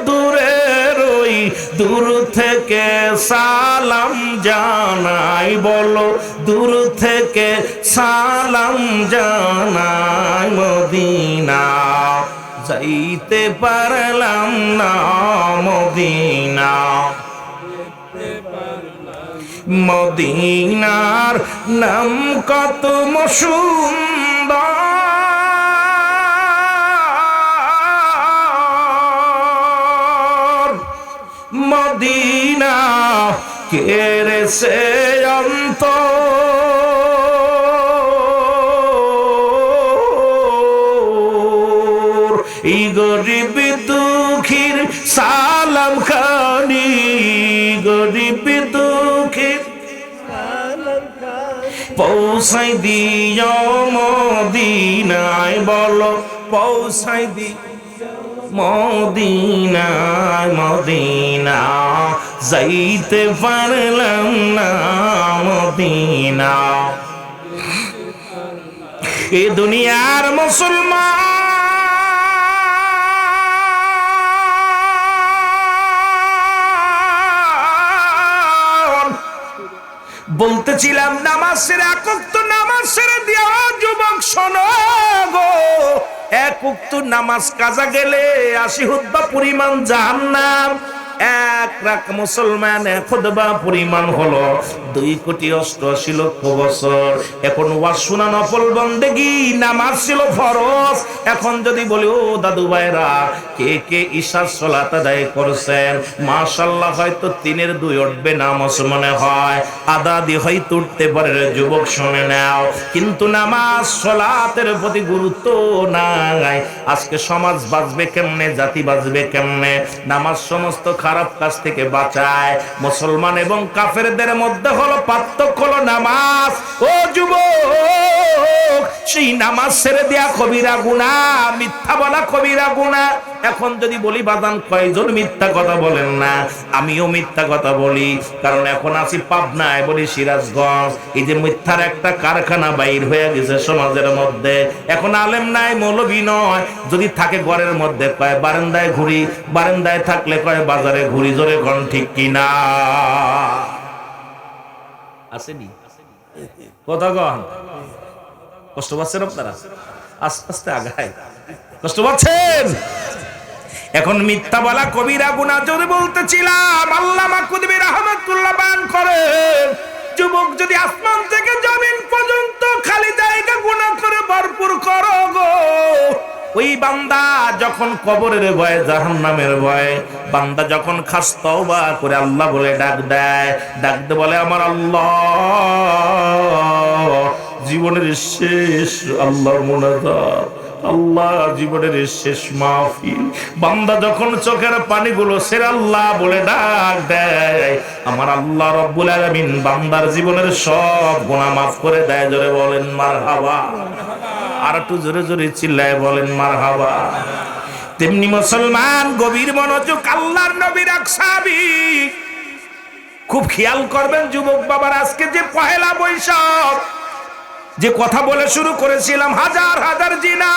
দূরে রই, দূর থেকে সালাম জানাই, বলো দূর থেকে সালাম জানাই, মদিনা যাইতে পারলাম না, মদিনা। মদিনার নাম কত সুন্দর, মদিনা কেড়েছে অন্তর, এই গরিব দুঃখীর সালাম খানি, গরিব দুঃখীর পৌঁছাই দিও মদিনায়, বলো পৌঁছাই দি মদিনায়, মদিনা যাইতে পারলাম না, মদিনা। এ দুনিয়ার মুসলমান, বলতেছিলাম নামাজ ছেড়ে, এক ওয়াক্ত নামাজ ছেড়ে দিয়া যুবক শোনো গো, এক ওয়াক্ত নামাজ কাজা গেলে 80 হুতবা পরিমাণ জাহান্নাম। এক রাক মুসলমানে খুতবা পরিমাণ হলো 2,88,00,000 বছর। এখন ওয়াজ শোনা নফল বন্দেগী, নামাজ ছিল ফরজ। এখন যদি বলি ও দাদু ভাইরা, কে কে ঈশার সালাত আদায় করছেন? মাশাআল্লাহ, হয়তো 3-এর 2 উঠবে নামাজ মনে হয়, আদা দি হয়তো উঠতে পারে। যুবক শুনে নাও, কিন্তু নামাজ সালাতের প্রতি গুরুত্ব নাই। আজকে সমাজ বাঁচবে কেমনে, জাতি বাঁচবে কেমনে? নামাজ সমস্ত খারাপ কাজ থেকে বাঁচায়। মুসলমান এবং কাফেরদের মধ্যে হলো পার্থক্য, হলো নামাজ। ও যুবক, সেই নামাজ ছেড়ে দেয়া কবিরা গুনাহ, মিথ্যা বলা কবিরা গুনাহ। এখন যদি বলি বাজান কয়জন মিথ্যা কথা বলেন না? আমিও মিথ্যা কথা বলি, কারণ এখন আছি পাবনায়, বলি সিরাজগঞ্জ। এই যে মিথ্যার একটা কারখানা বাইর হয়ে গেছে সমাজের মধ্যে। এখন আলেম নাই, মৌলবি নয়, যদি থাকে ঘরের মধ্যে কয় বারান্দায় ঘুরি, বারান্দায় থাকলে কয় বাজারে ঘুরি। জোরে কোন ঠিক কিনা? আসেনি কথা কন? কষ্ট পাচ্ছেন আপনারা? আস্তে আস্তে আগায়, কষ্ট পাচ্ছেন? এখন মিথ্যা বলা কবিরা গুনাহ। যদি বলতেছিলাম আল্লামা কুতুবী রাহমাতুল্লাহ বান করে, যুবক যদি আসমান থেকে জমিন পর্যন্ত খালি জায়গা গুনাহ করে ভরপুর করো গো, ওই বান্দা যখন কবরের ভয়ে, জাহান্নামের ভয়ে, বান্দা যখন খাস তওবা করে আল্লাহ বলে ডাক দেয়, ডাকতে বলে আমার আল্লাহ, জীবনের শেষ আল্লাহর মুনাজাত, আল্লাহ জীবনের শেষ মাহফিল। বান্দা যখন চোখের পানিগুলো ছেড়ে আল্লাহ বলে ডাক দেয়, আমার আল্লাহ রব্বুল আলামিন বান্দার জীবনের সব গুনাহ মাফ করে দেয়। জোরে বলেন মারহাবা। আর একটু জোরে জোরে চিল্লায় বলেন মারহাবা। তেমনি মুসলমান, গভীর মনোযোগ, আল্লাহর নবীর এক সাহাবী, খুব খেয়াল করবেন যুবক বাবার। আজকে যে পহেলা বৈশাখ, যে কথা বলে শুরু করেছিলাম, হাজার হাজার জিনা,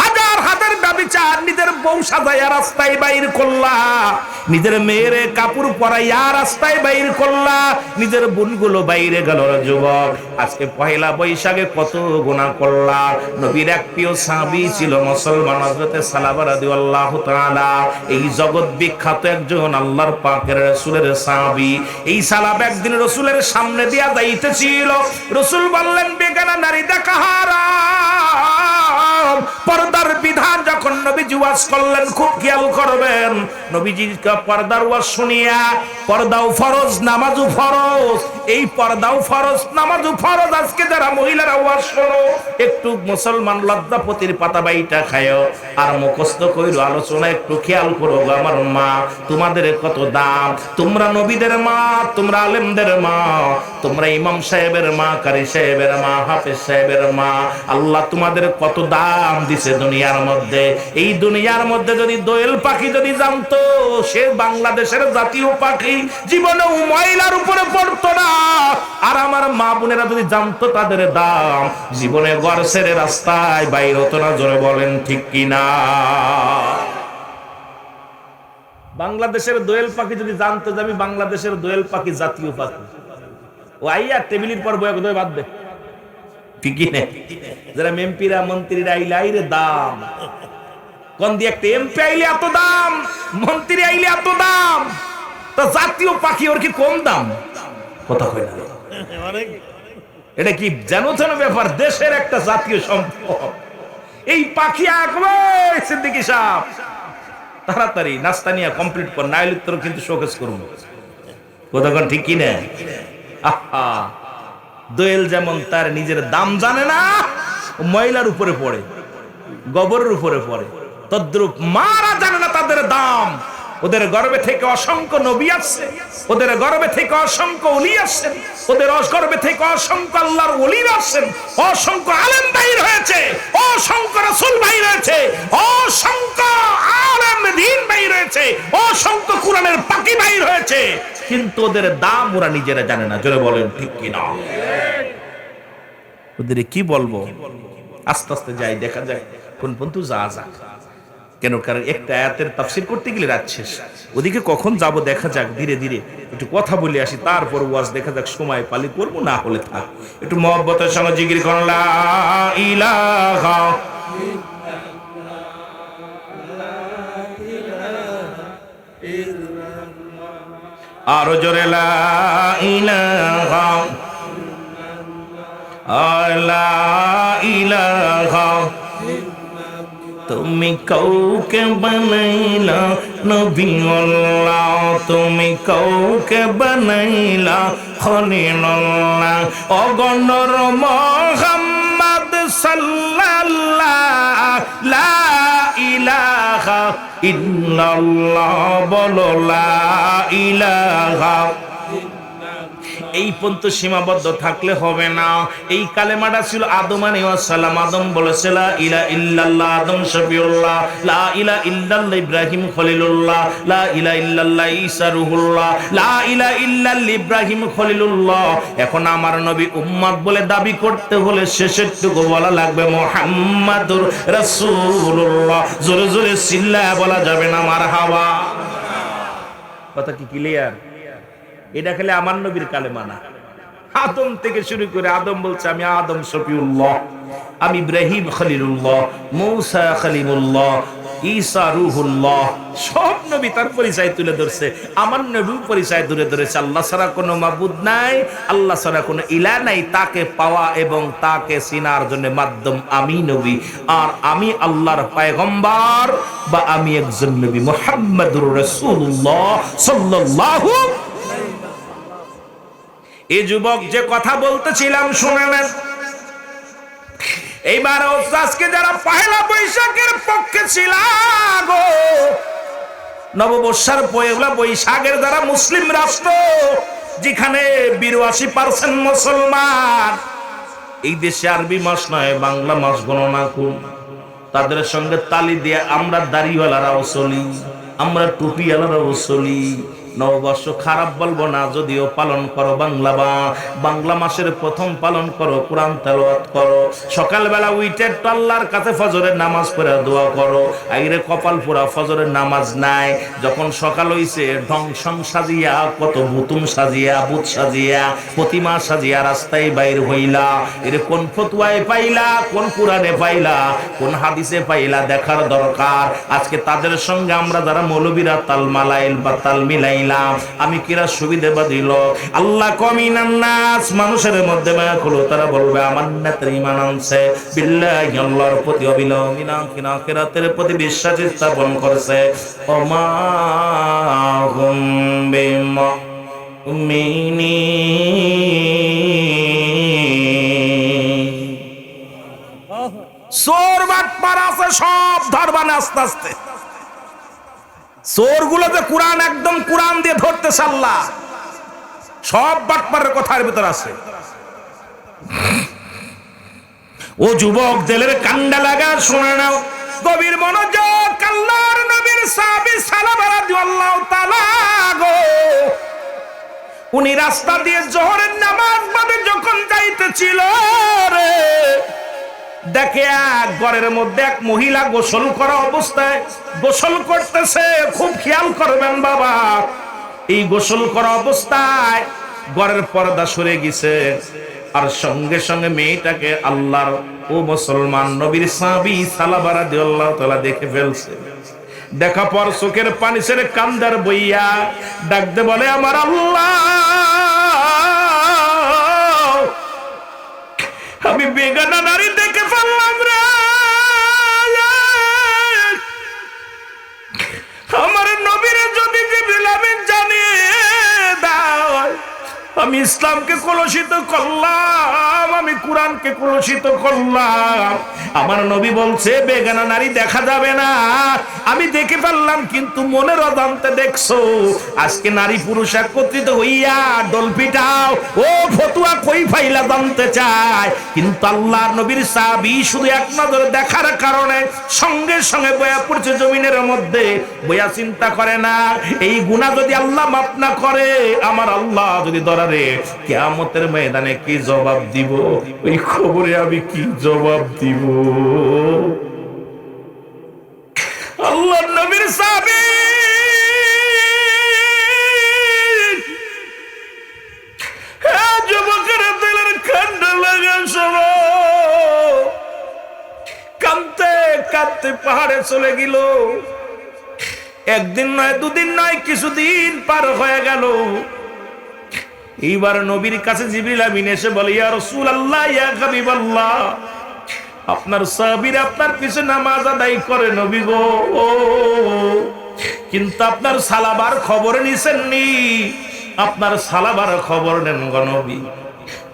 হাজার হাজার ব্যভিচার, নিজের বউ সাজাইয়া রাস্তায় বাইর করলা, নিজের মেয়েরে কাপড় পরাইয়া রাস্তায় বাইর করলা, নিজের বোনগুলো বাইরে গেল। যুবক, আজকে পহেলা বৈশাখে কত গুনাহ করলা। নবীর এক প্রিয় সাহাবী ছিল মুসলমান, হযরতে সালাবা রাদিয়াল্লাহু তাআলা, এই জগৎ বিখ্যাত একজন আল্লাহর পাকের রাসূলের সাহাবী। এই সালাবা একদিন রাসূলের সামনে দিয়া যাইতেছিল। রাসূল বললেন, বেগানা নারী দেখা হারাম। পর্দার বিধান যখন নবীজি ওয়াজ করলেন, খুব খেয়াল করবেন, নবীজির পর্দার ওয়াজ শুনিয়া, পর্দাও ফরজ, নামাজও ফরজ, এই পর্দাও ফরজ, নামাজও ফরজ। আজকে যারা মহিলারা ওয়াজ শোনো, একটু মুসলমান লজ্জাপতির পাতা বাইটা খায় আর মুখস্থ কইরো, আলোচনা একটু খেয়াল করো। আমার মা, তোমাদের কত দাম, তোমরা নবীদের মা, তোমরা আলেমদের মা, তোমরা ইমাম সাহেবের মা, কারি সাহেবের মা, হাফেজ সাহেবের মা। আল্লাহ তোমাদের কত দাম দিছে দুনিয়ার মধ্যে। এই দুনিয়ার মধ্যে যদি দোয়েল পাখি যদি জানতো সে বাংলাদেশের জাতীয় পাখি, জীবনেও ময়লার উপরে পড়তো না। আর আমার মা বোনেরা যদি জানতো তাদের দাম, জীবনে ঘর ছেড়ে রাস্তায় বাইর হতো না। জোরে বলেন ঠিক কিনা? বাংলাদেশের দোয়েল পাখি যদি জানতো যে আমি বাংলাদেশের দোয়েল পাখি, জাতীয় পাখি, ও আইয়া টেবিলের পর বয়ে কোথায় বাঁধবে, ঠিকই নেই? যারা এমপিরা মন্ত্রীরা আইলে আইরে দাম, কোন দিয়ে একটা এমপি আইলে এত দাম, মন্ত্রী আইলে এত দাম, তো জাতীয় পাখি ওর কি কম দাম? কথা কই না, এটা কি জানো জানো ব্যাপার, দেশের একটা জাতীয় সম্পদ। এই পাখি আঁকবে সিদ্দিকী সাহেব, তাড়াতাড়ি নাস্তা নিয়ে কমপ্লিট কর, নাইলে তোর কিন্তু শোকেস করবো। কথা কন ঠিক কি না? আহা, দোয়েল যেমন তার নিজের দাম জানে না, ময়লার উপরে পড়ে, গোবরের উপরে পড়ে, তদ্রূপ মারা জানে না তাদের দাম। ওদের গর্ভে থেকে অসংখ্য নবী আসছে, ওদের গর্ভে থেকে অসংখ্য ওলি আসছেন, ওদের গর্ভে থেকে অসংখ্য আল্লাহর ওলিরা আসছেন, অসংখ্য আলেম বাইর হয়েছে, অসংখ্য রাসূল বাইর হয়েছে, অসংখ্য আলেম দ্বীন বাইর হয়েছে, অসংখ্য কোরআনের পাখি বাইর হয়েছে, কিন্তু ওদের দাম ওরা নিজেরা জানে না। জোরে বলেন ঠিক কিনা? ওদের কি বলবো? আস্তে আস্তে যাই, দেখা যায় কোন পর্যন্ত যাওয়া যাক। কেন? কারণ একটা আয়াতের তাফসীর করতে গেলে রাত শেষ, ওদিকে কখন যাব দেখা যাক, ধীরে ধীরে একটু কথা বলে আসি, তারপর ওয়াজ দেখা যাক, সময় পালি করবো, না হলে থাক। একটু মহব্বতের সঙ্গে জিকির করুন লা ইলাহা আরো জোরে লা ইলাহা লা ইলাহা। তুমি কাউকে বানাইলা নবীউল্লাহ, তুমি কাউকে বানাইলা খলিলুল্লাহ। অগণর মুহাম্মদ সাল্লাল্লাহু লা ইলাহা ইল্লাল্লাহ, বলো লা ইলাহা। এই পর্যন্ত সীমাবদ্ধ থাকলে হবে না। এই কালেমাটা ছিল আদম আলাইহিস সালাম, আদম বলেছে লা ইলাহা ইল্লাল্লাহ, আদম শফিউল্লাহ, লা ইলাহা ইল্লাল্লাহ ইব্রাহিম খলিলুল্লাহ, লা ইলাহা ইল্লাল্লাহ ঈসা রূহুল্লাহ, লা ইলাহা ইল্লাল্লাহ ইব্রাহিম খলিলুল্লাহ। এখন আমার নবী উম্মত বলে দাবি করতে হলে শেষের টুকু বলা লাগবে মুহাম্মাদুর রাসূলুল্লাহ। জোরে জোরে চিল্লায়া বলা যাবে না মারহাবা। কথা কি ক্লিয়ার? এটা খেলে আমার নবীর কালেমা না। আদম থেকে শুরু করে আদম বলছে আমি আদম শফিউল্লাহ, আমি ইব্রাহিম খলিলুল্লাহ, মূসা খলিমুল্লাহ, ঈসা রূহুল্লাহ। সব নবী তার পরিচয় তুলে ধরছে, আমার নবীর পরিচয় তুলে ধরেছে। আল্লাহ ছাড়া কোনো মাবুদ নাই, আল্লাহ ছাড়া কোনো ইলাহ নাই, তাকে পাওয়া এবং তাকে চিনার জন্য মাধ্যম আমি নবী, আর আমি আল্লাহর পয়গম্বর, বা আমি একজন নবী মুহাম্মাদুর রাসূলুল্লাহ সাল্লাল্লাহু। এই যুবক যে কথা বলতেছিলাম শুনে নেন। এইবার আজকে যারা পয়লা বৈশাখের পক্ষে ছিল গো, নববর্ষের পয়লা বৈশাখের যারা মুসলিম রাষ্ট্র, যেখানে 82% মুসলমান, এই দেশে আরবি মাস নয় বাংলা মাস গণনা করুন, তাদের সঙ্গে তালি দিয়ে আমরা দাড়িওয়ালারাও চলি, আমরা টুপিওয়ালারাও চলি। নববর্ষ খারাপ বলবো না, যদিও পালন করো বাংলা মাসের প্রথম পালন করো, কোরআন তেলাওয়াত করো, সকালবেলা উইটে আল্লাহর কাছে ফজরের নামাজ পড়ে দোয়া করো। আইরে কপাল পুরা ফজরের নামাজ নাই, যখন সকাল হইছে ঢং সং সাজিয়া, কত বুতুম সাজিয়া, বুত সাজিয়া, প্রতিমা সাজিয়া রাস্তায় বাইর হইলা। এরে কোন ফতুয়ায় পাইলা, কোন কোরআনে পাইলা, কোন হাদিসে পাইলা, দেখার দরকার। আজকে তাদের সঙ্গে আমরা যারা মৌলবীরা তাল মালাইল বা তাল মিলাইলাম, আমি কিরা সুবিধা বা দিল। আল্লাহ কমিনান নাস, মানুষের মধ্যে মায়া হলো, তারা বলবে আমার নেতার ঈমান আনছে, বিল্লাহি আল্লাহর প্রতি অবিলম্বিনা আখিরাতের প্রতি বিশ্বাস স্থাপন করেছে। ওমা হুম বিমুমিনিন। চোর বাটপার আছে, সব ধরবানে আস্তে আস্তে। চোর গুলো যে কোরআন একদম কোরআন দিয়ে ধরতেছে আল্লাহ, সব বাটপারের কথার ভিতর আছে। ও যুবক, দিলের কান্ডা লাগা শুনে নাও, গভীর মনোযোগ। আল্লাহর নবীর সাহাবী সালামা রাদিয়াল্লাহু তাআলা গো, উনি রাস্তা দিয়ে জোহরের নামাজ পড়ে যখন যাইতেছিল রে, দেখে এক ঘরের মধ্যে এক মহিলা গোসল করা অবস্থায় গোসল করতেছে। খুব খেয়াল করবেন বাবা, এই গোসল করা অবস্থায় ঘরের পর্দা সরে গেছে, আর সঙ্গে সঙ্গে মেয়েটাকে আল্লাহর ও মুসলমান নবীর সাহাবী সালামা রাদিয়াল্লাহু তাআলা দেখে ফেলছে। দেখা পর চোখের পানি ছেড়ে কান্দার বইয়া ডাকতে বলে আমার আল্লাহ, আমি বেগানা নারী দেখে ফেললাম রে, আমার নবীরে যদি জিবরিল আমিন জানিয়ে দাও, আমি ইসলামকে কলুষিত করলাম, আমি কোরআনকে কলুষিত করলাম। আমার নবী বলছে বেগানা নারী দেখা যাবে না, আমি দেখে ফেললাম ফেললাম, কিন্তু মনের অজান্তে দেখছো আজকে নারী পুরুষ একত্রিত হইয়া ডোল পিটাও, ও ফতুয়া কই ফাইলা জানতে চায়। কিন্তু আল্লাহর নবীর সাহাবী শুধু এক নজর দেখার কারণে সঙ্গে সঙ্গে বয়া পড়ছে জমিনের মধ্যে, বয়া চিন্তা করে না এই গুনাহ যদি আল্লাহ মাফ না করে, আমার আল্লাহ যদি ধরারে কিয়ামতের ময়দানে কি জবাব দিব, ওই খবরে আমি কি জবাব দিব। আল্লাহর নবীর সাহাবী যুবকের দিলের খন্ড লাগা শোনো, কাঁদতে কাঁদতে পাহাড়ে চলে গেল। একদিন নয়, দুদিন নয়, কিছুদিন পার হয়ে গেল। এইবার নবীর কাছে জিবরিল আমিন এসে বলে, ইয়া রাসূলুল্লাহ, ইয়া হাবিবাল্লাহ, আপনার সাহাবীরা আপনার পিছে নামাজ আদায় করে নবী গো, কিন্তু আপনার সালাবার খবর নিছেননি, আপনার সালাবার খবর নেন গো নবী।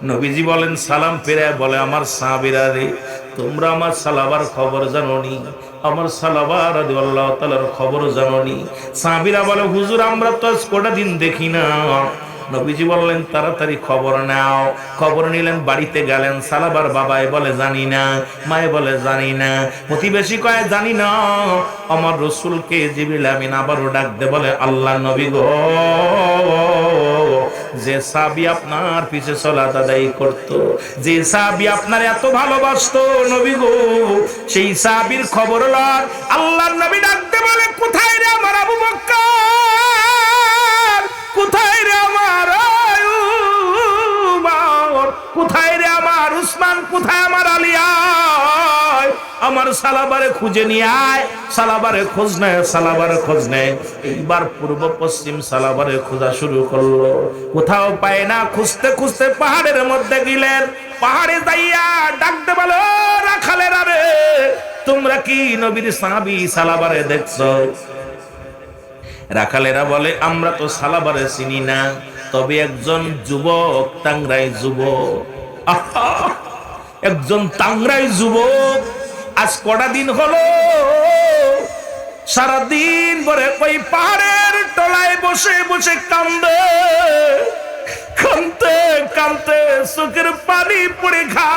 নবীজি বলেন, সালাম ফিরে বলে, আমার সাহাবীরা রে, তোমরা আমার সালাবার খবর জানোনি, আমার সালাবা রাদিয়াল্লাহু তাআলার খবর জানোনি? সাহাবীরা বলে, হুজুর আমরা তো আজ কটা দিন দেখি না। নবীজি বললেন, তাড়াতাড়ি খবর নাও। খবর নিলেন, বাড়িতে গেলেন। সালাবার বাবাই বলে জানি না, মায়ে বলে জানি না, প্রতিবেশী কয় জানি না। আমার রাসূলকে জিবরিল আমিন আবারও ডাক দে বলে, আল্লাহ নবী গো, যে সাহাবী আপনার পিছে সালাত আদায় করত, যে সাহাবী আপনার এত ভালোবাসতো নবী গো, সেই সাহাবীর খবর লন। আল্লাহর নবী ডাকতে বলে, কোথায় রে আমার আবু বকর, কোথায় রে আমার উমর, কোথায় রে আমার উসমান, কোথায় আমার আলিয়া, আমার সালাবারে খুঁজে নিয়ে আয়। সালাবারে খোঁজ নেয়, সালাবারে খোঁজ নেয়। এইবার পূর্ব পশ্চিম সালাবারে খোঁজা শুরু করলো, কোথাও পায় না। খুঁজতে খুঁজতে পাহাড়ের মধ্যে গেলেন। পাহাড়ে যাইয়া ডাকতে বলো, রাখালেরা রে, তোমরা কি নবীর সাহাবী সালাবারে দেখছো? রাখালেরা বলে, আমরা তো সালাবারে চিনি না, তবে একজন যুবক, টাংরাই যুবক, একজন টাংরাই যুবক আজ কটা দিন হলো সারাদিন ভরে ওই পাহাড়ের তলায় বসে বসে কান্দে, কান্দতে কান্দতে চোখের পানি পড়ে ঘা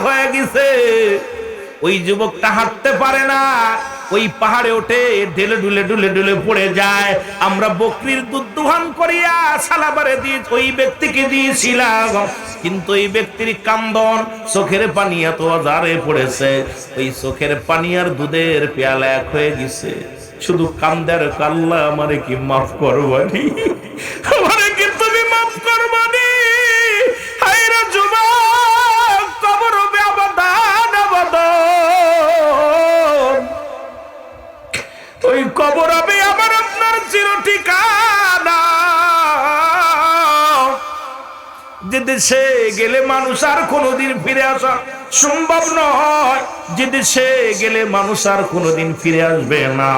হয়ে গেছে। ওই যুবকটা হাঁটতে পারে না, ওই পাহাড়ে ওঠে, ঢেলে ঢুলে ঢুলে ঢুলে পড়ে যায়। আমরা বকরির দুধ দোহান করিয়া সালাবারে দিয়ে ওই ব্যক্তিকে দিয়েছিলাম, কিন্তু ওই ব্যক্তির কান্দন, চোখের পানি এত আজারে পড়েছে, ওই চোখের পানি আর দুধের পেয়ালা এক হয়ে গেছে। শুধু কান্দার, আল্লাহ আমারে কি মাফ করবানি, আমারে কি তুমি মাফ করবানি? হায়রে যুবক, কবর হবে আবাদান আবাদান, ওই কবর হবে আমার আপনার চির ঠিকানা। যে দেশে গেলে মানুষ আর কোনোদিন ফিরে আসা সম্ভব নয়, যে দেশে গেলে মানুষ আর কোনোদিন ফিরে আসবে না,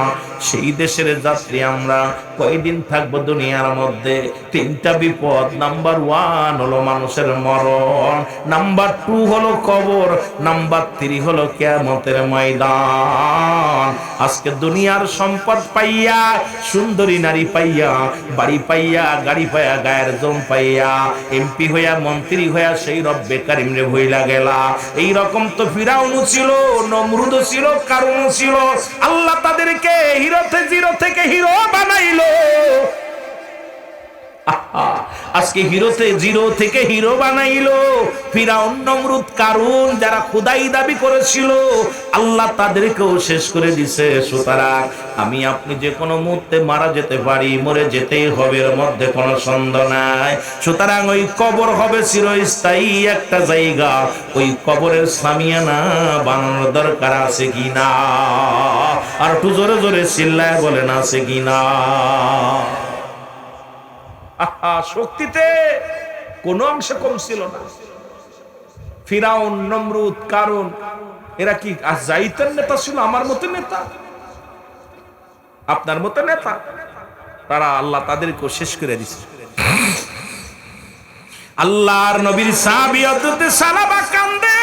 সেই দেশের যাত্রী আমরা। কয়দিন থাকবো দুনিয়ার মধ্যে? তিনটা বিপদ। নাম্বার 1 হলো মানুষের মরণ, নাম্বার 2 হলো কবর, নাম্বার 3 হলো কিয়ামতের ময়দান। আজকে দুনিয়ার সম্পদ পাইয়া, সুন্দরী নারী পাইয়া, বাড়ি পাইয়া, গাড়ি পাইয়া, গায়ের জম পাইয়া, এমপি হইয়া, মন্ত্রী হইয়া সেই রব্বে কারিম রে ভইলা গেলা। এই রকম তো ফিরাউন ছিল, নমরুদ ছিল, কারুন ছিল। আল্লাহ তাদেরকে জিরো থেকে হিরো বানাইলো। আজকে জিরো থেকে হিরো বানাইলো। ফিরাউন, নমরুদ, কারুন যারা খোদাই দাবি করেছিল, আল্লাহ তাদেরকেও শেষ করে দিছে। সুতরাং আমি আপনি যে কোনো মুহূর্তে মারা যেতে পারি, মরে যেতেই হবে, এর মধ্যে কোনো সন্দেহ নাই। সুতরাং ওই কবর হবে চিরস্থায়ী একটা জায়গা। ওই কবরের সামিয়ানা বানানোর দরকার আছে কিনা? আর একটু জোরে জোরে চিল্লায় বলেন, আছে কিনা? শক্তিতে কোন অংশে কম ছিল না। ফিরাউন, নমরুদ, কারুন এরা কি জাইতের নেতা ছিল? আমার মতো নেতা, আপনার মতো নেতা? তারা, আল্লাহ তাদেরকে শেষ করে দিছে। আল্লাহর নবীর সাহাবী হযরত সালাবা কান্দে,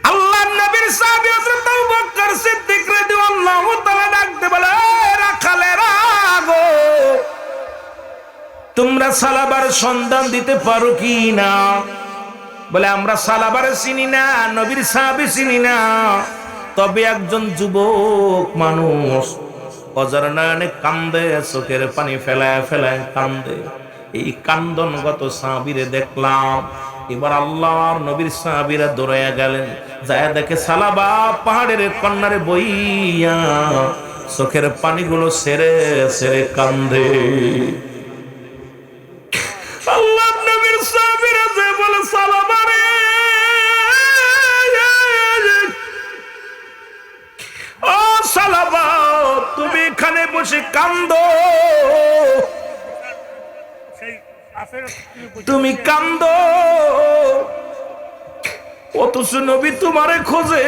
আল্লাহর নবীর সাহাবী হযরত আবু বকর সিদ্দিক রাদিয়াল্লাহু তোমরা সালাবার সন্ধান দিতে পারো কি না? বলে আমরা সালাবার চিনি না, নবীর সাহাবী চিনি না, তবে একজন যুবক মানুষ অজারনানে কান্দে, চোখের পানি ফেলায় ফেলায় কান্দে। এই কান্দনগত সাহাবীরে দেখলাম। এবার আল্লাহর নবীর সাহাবীরা দৌড়াইয়া গেলেন, যায় দেখে সালাবা পাহাড়ের কন্যারে বইয়া চোখের পানিগুলো সেরে সেরে কান্দে। আল্লাহর নবীর সাহাবীরা যে বলে, সালাবা রে, ও সালাবা, তুমি এখানে বসে কান্দো, তুমি কান্দো, অথচ নবী তোমারে খোঁজে,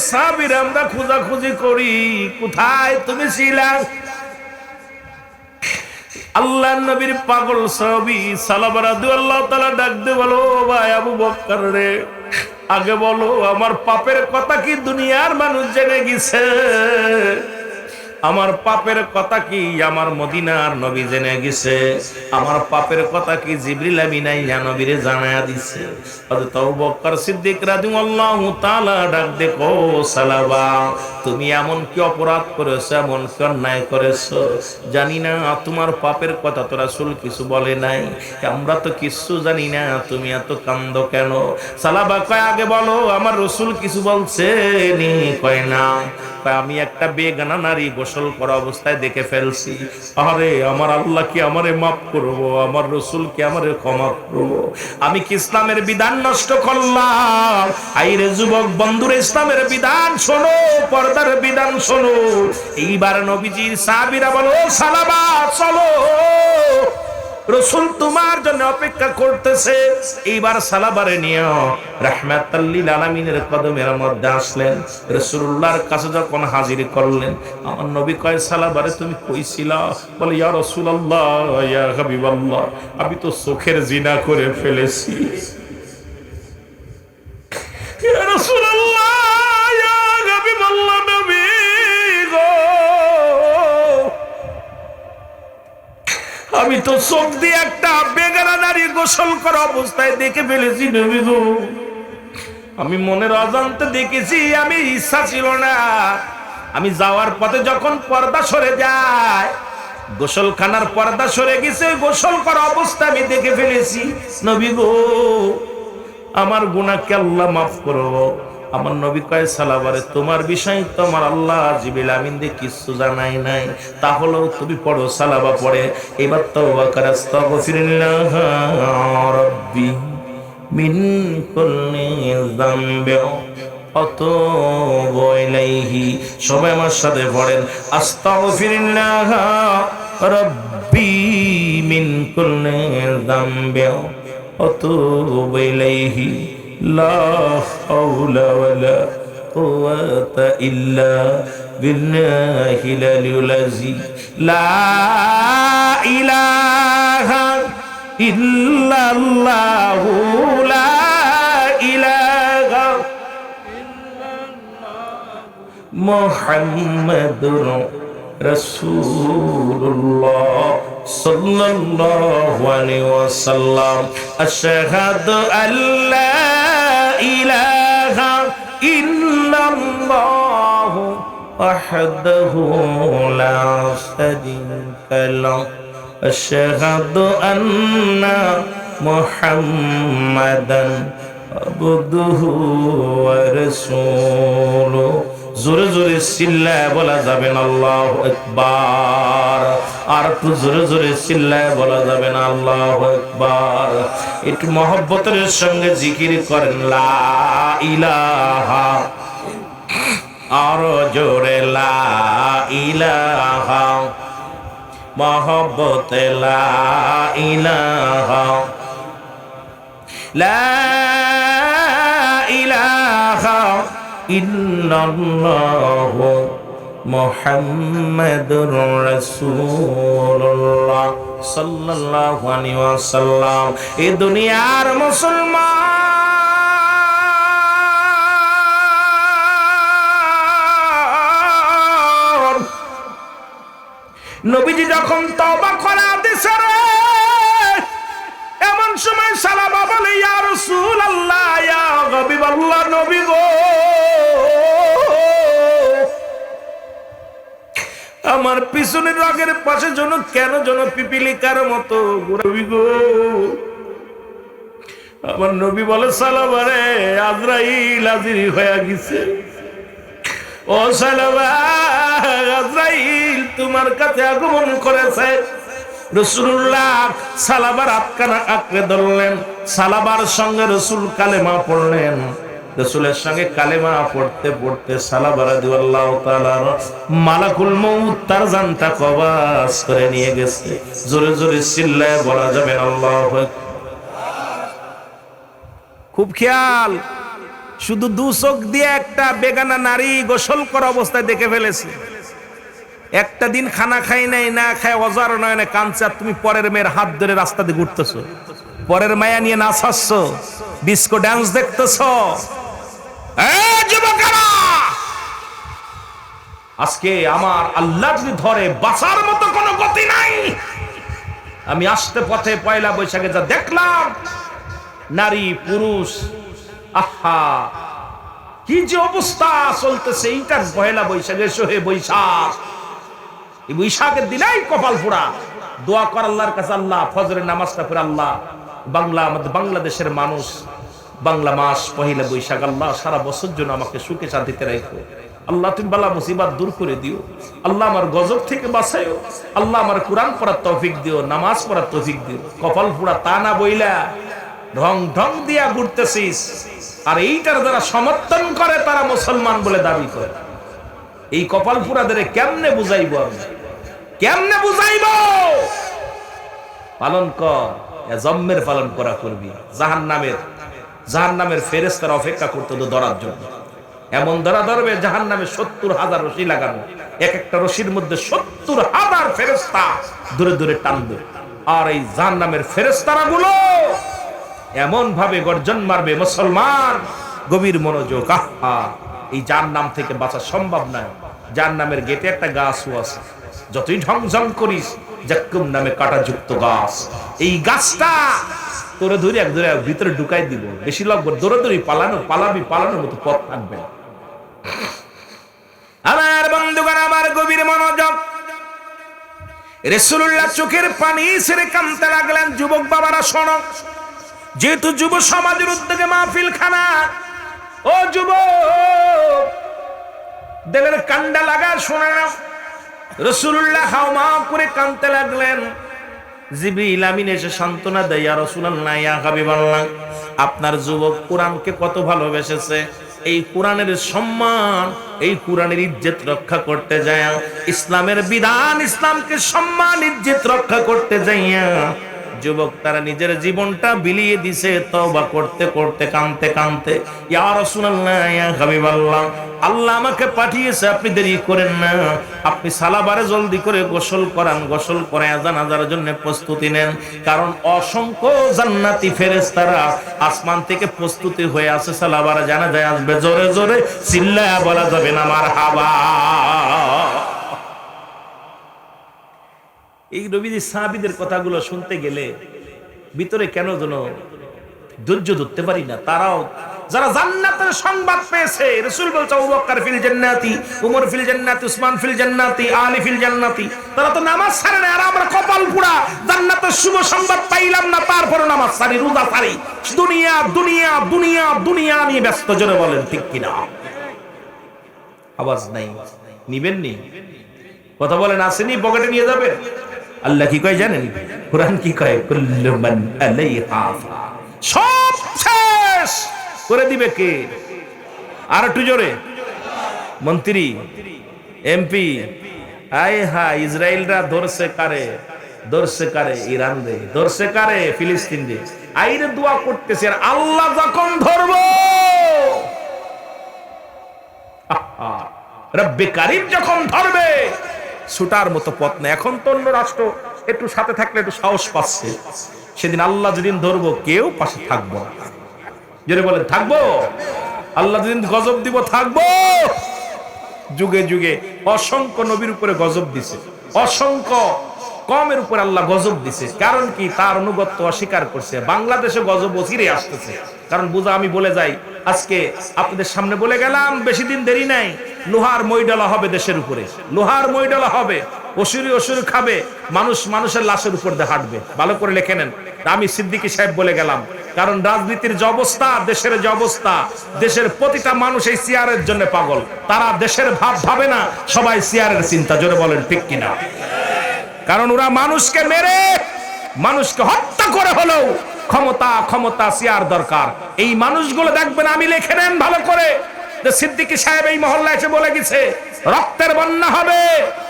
সাহাবীরা আমরা খোঁজাখুঁজি করি, কোথায় তুমি ছিলা? আল্লাহর নবীর পাগল সাহাবী সালাবা রাদিয়াল্লাহু তাআলা ডাক দিয়ে বলো, ভাই আবু বকর রে, আগে বলো আমার পাপের কথা কি দুনিয়ার মানুষ জেনে গেছে? আমার পাপের কথা কি আমার মদিনার নবী জেনে গেছে? আমার পাপের কথা কি জিবরিল আমিন আইয়া নবীরে জানায়া দিছে? হযরত আবু বকর সিদ্দিক রাদিয়াল্লাহু তাআলা ডাক দে, ও সালাবা, তুমি এমন কি অপরাধ করেছো, এমন কি অন্যায় করেছো? জানি না, তোমার পাপের কথা তো রাসূল কিছু বলে নাই, আমরা তো কিছু জানি না, তুমি এত কান্দো কেন? সালাবা কয়, আগে বলো আমার রাসূল কিছু বলছে নি? কয় না। আমি একটা বেগানা নারী গোসল করা অবস্থায় দেখে ফেলছি। আরে আমার আল্লাহ কি আমারে মাফ করবো? আমার রাসূল কি আমারে ক্ষমা করবো? আমি কি ইসলামের বিধান নষ্ট করলাম? আইরে যুবক বন্ধুরা, ইসলামের বিধান শোনো, পর্দার বিধান শোনো। এইবার নবীজির সাহাবীরা বলো, সালাবা চলো, রাসূল তোমার জন্য অপেক্ষা করতেছে। এইবার সালাবারে নিয়ে রাহমাতাল লিল আলামিনের কদমের মধ্যে আসলেন। রাসূলুল্লাহর কাছে যখন হাজির করলেন, আমার নবী কয়, সালাবারে তুমি কই ছিলা? বলে, ইয়া রাসূলুল্লাহ, ইয়া হাবিবাল্লাহ, আমি তো চোখের জিনা করে ফেলেছি। ইয়া রাসূলুল্লাহ, ইয়া হাবিবাল্লাহ, নবী গো, আমি তো চোখ দিয়ে একটা বেগানা নারী গোসল করা অবস্থায় দেখে ফেলেছি নবী গো। আমি মনের অজান্তে দেখেছি, আমি ইচ্ছা ছিল না। আমি যাওয়ার পথে যখন পর্দা সরে যায়, গোসলখানার পর্দা সরে গেছে, গোসল করা অবস্থা আমি দেখে ফেলেছি নবী গো, আমার গুনাহকে আল্লাহ মাফ করো। আমার নবী কয়, সালাবারে তোমার বিষয় তো আমার আল্লাহ জিবরিল আমিন দিয়ে কিছু জানাই নাই, তাহলেও তুমি পড়ো। সালাবা পড়ে এবার তওবা করে, আস্তাগফিরুল্লাহ রাব্বি মিন কুল্লি যামবি আতুবু ইলাইহি। সবাই আমার সাথে পড়েন, আস্তাগফিরুল্লাহ রাব্বি মিন কুল্লি যামবি আতুবু ইলাইহি লা হাওলা ওয়ালা কুওয়াতা ইল্লা বিল্লাহিল আলিয়্যিল আযীম। লা ইলাহা ইল্লাল্লাহু লা ইলাহা মুহাম্মাদুর রাসূলুল্লাহ সাল্লাল্লাহু আলাইহি ওয়াসাল্লাম। আশহাদু আল্লা ইলাহা ইল্লাল্লাহু ওয়াহদাহু লা শারীকা লাহু আশহাদু আন্না মুহাম্মাদান আবদুহু ওয়া রাসূলুহু। জোরে জোরে চিল্লায় বলা যাবে না আল্লাহু আকবার? আর একটু জোরে জোরে চিল্লায় বলা যাবে না আল্লাহু আকবার? একটু মহব্বতের সঙ্গে জিকির করেন, লা ইলাহা, আর জোরে লা ইলাহা, মহব্বতে লা ইলাহা, লা ইলাহা ইল্লাল্লাহু মুহাম্মাদুর রাসূলুল্লাহ সাল্লাল্লাহু আলাইহি ওয়াসাল্লাম। এই দুনিয়ার মুসলমান, নবীজি যখন তওবা করা দিছে রে, সময় সালাবা বলে ইয়া রাসূলুল্লাহ ইয়া হাবিবাল্লাহ নবী গো, আমার পিছনের রগের পাশে যেন কেন যেন পিপিলিকার মতো ঘুরবি গো। আমার নবী বলে সালাবা রে, আজরাইল হাজির হয়ে গেছে। ও সালাবা, আজরাইল তোমার কাছে আগমন করেছে। রাসূলুল্লাহ সালাবার আটকানা আঁকড়ে ধরলেন। সালাবার সঙ্গে রাসূল কালেমা পড়লেন। রাসূলের সঙ্গে কালেমা পড়তে পড়তে সালাবা রাদিয়াল্লাহু তাআলা মালাকুল মউত তার জানটা কবাজ করে নিয়ে গেছে। জোরে জোরে চিল্লায় বলা যাবে আল্লাহু আকবার। খুব খেয়াল, শুধু দু চোখ দিয়ে একটা বেগানা নারী গোসল করা অবস্থায় দেখে ফেলেছে। একটা দিন খানা খাই নাই, না খায় অজার নয় না কাঁদছে, আর তুমি পরের মেয়ের হাত ধরে রাস্তা দিয়ে ঘুরতেছো, পরের মায়া নিয়ে নাচাচ্ছ, ডিস্কো ডান্স দেখতেছ। যুবকেরা, আজকে আমার আল্লাহ যদি ধরে বাঁচার মতো কোনো গতি নাই। আমি আসতে পথে পয়লা বৈশাখে যা দেখলাম, নারী পুরুষ, আহা কি যে অবস্থা চলতেছে। এইটার পয়লা বৈশাখে সোহে বৈশাখ, এই বৈশাখের দিনেই কপাল পোড়া। দোয়া কর আল্লাহর কাছে, আল্লাহ ফজরের নামাজটা পড়ে আল্লাহ বাংলাদেশের মানুষ বাংলা মাস পহিলা বৈশাখ, আল্লাহ সারা বছর জন্য আমাকে সুখে শান্তিতে রাখো। আল্লাহ তুমি বালা মুসিবত দূর করে দিও। আল্লাহ আমার গজব থেকে বাঁচাইও। আল্লাহ আমার কোরআন পড়ার তৌফিক দিও, নামাজ পড়ার তৌফিক দিও। কপাল পোড়া তা না বইলা ঢং ঢং দিয়া ঘুরতেছিস, আর এইটার যারা সমর্থন করে তারা মুসলমান বলে দাবি করে। এই কপাল পোড়াদের কেমনে বুঝাইব আমি, কেমনে বুঝাইব? পালন কর, জম্মের পালন করা করবি। জাহান্নামের ফেরেশতারা অপেক্ষা করতে তো ধরার জন্য। এমন ধরা ধরবে জাহান্নামে 70,000 রশি লাগানো, এক একটা রশির মধ্যে 70,000 ফেরেশতা দূরে দূরে টানবে। আর এই জাহান্নামের ফেরেশতারা গুলো এমন ভাবে গর্জন মারবে, মুসলমান গভীর মনোযোগ। আহা, এই জাহান্নাম থেকে বাঁচা সম্ভব নয়। জাহান্নামের গেটে একটা গাছও আছে, যতই ঢংঝং করিস, জাক্কুম নামে কাঁটাযুক্ত গাছ। এই গাছটা তোরে ধরে এক ধরে ভিতরে ঢুকাই দিব। বেশি লাগবে দৌড়াদৌড়ি পালানোর মতো পথ থাকবে না। আমার বন্ধুগণ, আমার গভীর মনোযোগ। রাসূলুল্লাহ চোখের পানি ছেড়ে কাঁদতে লাগলেন। যুবক বাবারা শোনো, যেহেতু যুব সমাজের উদ্যোগে মাহফিল খানা, ও যুবক দেলের কান্ডা লাগা শোনা। রাসূলুল্লাহ হাওমা করে কাঁদতে লাগলেন। জিবরিল আমিন এসে সান্ত্বনা দেয়, ইয়া রাসূলুল্লাহ ইয়া হাবিবাল্লাহ, আপনার যুবক কোরআনকে কত ভালোবেসেছে। এই কোরআনের সম্মান, এই কোরআনের ইজ্জত রক্ষা করতে যায়, ইসলামের বিধান, ইসলামকে সম্মান ইজ্জত রক্ষা করতে যাইয়া যুবক তারা নিজের জীবনটা বিলিয়ে দিছে। তওবা করতে করতে কাঁদতে কাঁদতে, ইয়া রাসূলুল্লাহ ইয়া হাবিবাল্লাহ, আল্লাহ আমাকে পাঠিয়েছে, আপনি দেরি করেন না, আপনি সালাবারে জলদি করে গোসল করান, গোসল করে জানাজার জন্য প্রস্তুতি নেন। কারণ অসংখ্য জান্নাতি ফেরেশতারা আসমান থেকে প্রস্তুতি হয়ে আছে, সালাবারে জানাজায় আসবে। জোরে জোরে চিল্লায়া বলা যাবে না মারহাবা। এই নবীজি সাহাবীদের কথাগুলো শুনতে গেলে ভিতরে কেন যেন ধৈর্য ধরতে পারি না। তারাও যারা জান্নাতের সংবাদ পেয়েছে, রাসূল বলছে আবু বকর ফিল জান্নাতি, উমর ফিল জান্নাতি, উসমান ফিল জান্নাতি, আলী ফিল জান্নাতি, তারা তো নামাজ ছাড়ে না। আর আমরা কপাল পোড়া, জান্নাতের শুভ সংবাদ পাইলাম না, তারপরে নামাজ ছাড়ি, রোজা ছাড়ি, দুনিয়া দুনিয়া দুনিয়া দুনিয়া নিয়ে ব্যস্ত। জোরে বলেন ঠিক কিনা? আওয়াজ নাই, নিবেন নি? কথা বলেন, আসেনি পকেটে নিয়ে যাবেন। আল্লাহ কি কয় জানেন? কোরআন কি কয়? কুল্লু মান আলাইহা ফান, সব শেষ করে দিবে কে? আর একটু জোরে। মন্ত্রী, এমপি, আয় হা, ইসরায়েলরা ধরছে কারে? ধরছে কারে? ইরান রে। ধরছে কারে? ফিলিস্তিন রে। আইরে দোয়া করতেছে, আর আল্লাহ যখন ধরবো, রব্বে কারীম যখন ধরবে, ছুটার মতো পথ নেই। এখন তো অন্য রাষ্ট্র একটু সাথে থাকলে একটু সাহস পাচ্ছে, সেদিন আল্লাহ যেদিন ধরবো কেউ পাশে থাকবো না। যদি বলেন থাকবো, আল্লাহ যেদিন গজব দিব থাকবো। যুগে যুগে অসংখ্য নবীর উপরে গজব দিছে, অসংখ্য কমের উপর আল্লাহ গজব দিছে। কারণ কি? তার অনুগত্য অস্বীকার করছে। বাংলাদেশে গজব অচিরে আসতেছে। কারণ বুঝা, আমি বলে যাই, আজকে আপনাদের সামনে বলে গেলাম, বেশি দিন দেরি নাই, লোহার মইডালা হবে দেশের উপরে, লোহার মইডালা হবে, অসুরি অসুরি খাবে, মানুষ মানুষের লাশের উপর দিয়ে হাঁটবে। ভালো করে লিখে নেন, আমি সিদ্দিকী সাহেব বলে গেলাম। কারণ রাজনীতির যে অবস্থা, দেশের যে অবস্থা, দেশের প্রতিটা মানুষ এই চেয়ারের জন্য পাগল। তারা দেশের ভাবে না, সবাই চেয়ারের চিন্তা। জোরে বলেন ঠিক কিনা? কারণ ওরা মানুষকে মেরে, মানুষকে হত্যা করে হলেও ক্ষমতা ক্ষমতা চেয়ার দরকার। এই মানুষগুলো দেখবেন, আমি লিখে নেন ভালো করে, যে সিদ্দিকী সাহেব এই মহল্লায় এসে বলে গেছে রক্তের বন্যা হবে,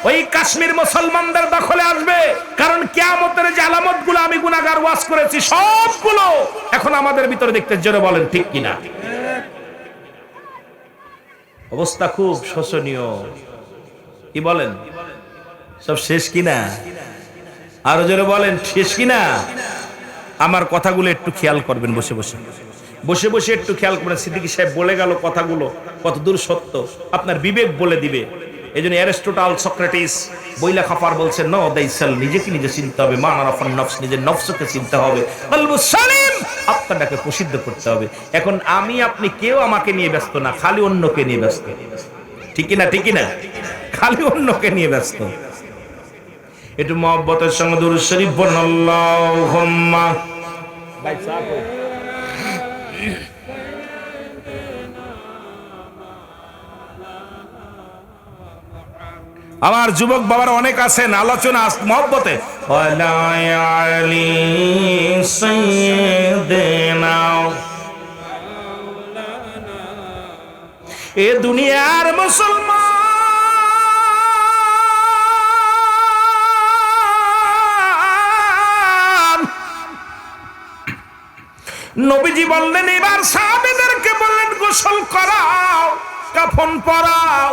ওই কাশ্মীর মুসলমানদের দখলে আসবে। কারণ কিয়ামতের যে আলামত গুলো আমি গুনাহগার ওয়াজ করেছি, সবগুলো এখন আমাদের ভিতরে দেখতে। জোরে বলেন ঠিক কিনা? অবস্থা খুব শোচনীয়। কি বলেন? সব শেষ কিনা? আরো জোরে বলেন, শেষ কিনা? আমার কথাগুলো একটু খেয়াল করবেন, বসে বসে বসে বসে একটু খেয়াল করবেন। সিদ্দিকী সাহেব বলে গেল কথাগুলো কত দূর সত্য, আপনার বিবেক বলে দিবে। এই জন্য অ্যারিস্টটল, সক্রেটিস বইলা খাফার বলছে, নো দাইসাল, নিজেকে নিজে চিনতে হবে, মান আরাফান নফস, নিজের নফসকে চিনতে হবে, কলবুস সালিম, আত্মাটাকে প্রসিদ্ধ করতে হবে। এখন আমি আপনি কেউ আমাকে নিয়ে ব্যস্ত না, খালি অন্যকে নিয়ে ব্যস্ত। ঠিক না? ঠিক না? খালি অন্যকে নিয়ে ব্যস্ত। একটু মহব্বতের সঙ্গে দুরূদ শরীফ পড়ুন। আল্লাহুম্মা আমার যুবক বাবার অনেক আছেন, আলোচনা মহব্বতে। এ দুনিয়ার মুসলমান, নবীজি বললেন, এবার সাহাবীদেরকে বললেন, গোসল করাও, কাফন পরাও,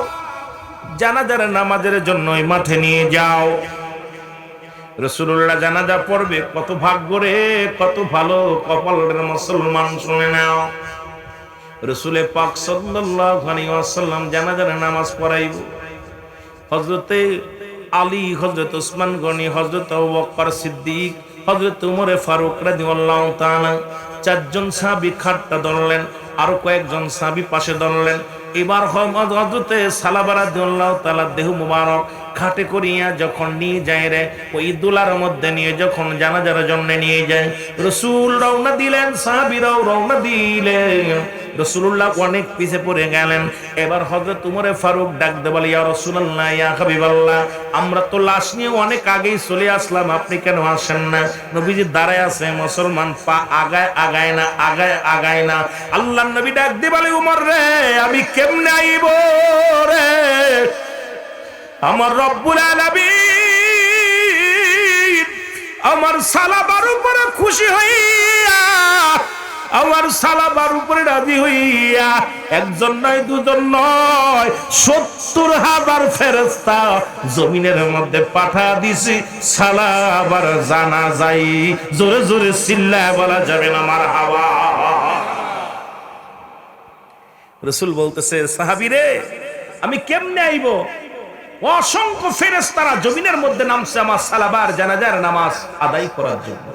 জানাজার নামাজের জন্য মাঠে নিয়ে যাও। রাসূলুল্লাহ জানাজা পড়বে, কত ভাগ্য রে, কত ভালো কপালের মুসলমান, শুনে নাও। রাসূল পাক সাল্লাল্লাহু আলাইহি ওয়াসাল্লাম জানাজার নামাজ পড়াইব। হযরতে আলী, হযরত ওসমান গনি, হযরত আবু বকর সিদ্দিক, হযরত উমর ফারুক রাদিয়াল্লাহু তাআলা, চারজন সাহাবী খাটটা ধরলেন, আরো কয়েকজন সাহাবী পাশে ধরলেন। এবার হযরতে সালাবা রাদিয়াল্লাহু তাআলা দেহ মুবারক খাটে করিয়া যখন নিয়ে যায় রে, ওই দুলার মধ্যে নিয়ে যখন জানাজার জন্য নিয়ে যায়, রাসূল রওনা দিলেন, সাহাবীরাও রওনা দিলেন। রাসূলুল্লাহ অনেক পিছে পড়ে গেলেন। এবার হযরত উমর ফারুক ডাক দিয়ে বলে, ইয়া রাসূলুল্লাহ, ইয়া হাবিবাল্লাহ, আমরা তো লাশ নিয়ে অনেক আগেই চলে আসলাম, আপনি কেন আসেন না? নবীজি দাঁড়ায় আছে, মুসলমান পা আগায় আগায় না, আগায় আগায় না। আল্লাহর নবী ডাক দিয়ে বলে, উমর রে, আমি কেমনে আইব রে? আমার রব্বুল আলামিন আমার সালাবার উপরে খুশি হইয়া, আমার সালাবার উপরে রাজি হইয়া, একজন নয়, দুজন নয়, ৭০,০০০ ফেরেশতা জমিনের মধ্যে পাঠা দিছি সালাবার জানাজাই। জোরে জোরে চিল্লায় বলা যাবে না মারহাবা। রাসূল বলতেছে, সাহাবীরে, আমি কেমনে আইব? অসংখ্য ফেরেশতারা জমিনের মধ্যে নামছে আমার সালাবার জানাজার নামাজ আদায় করার জন্য।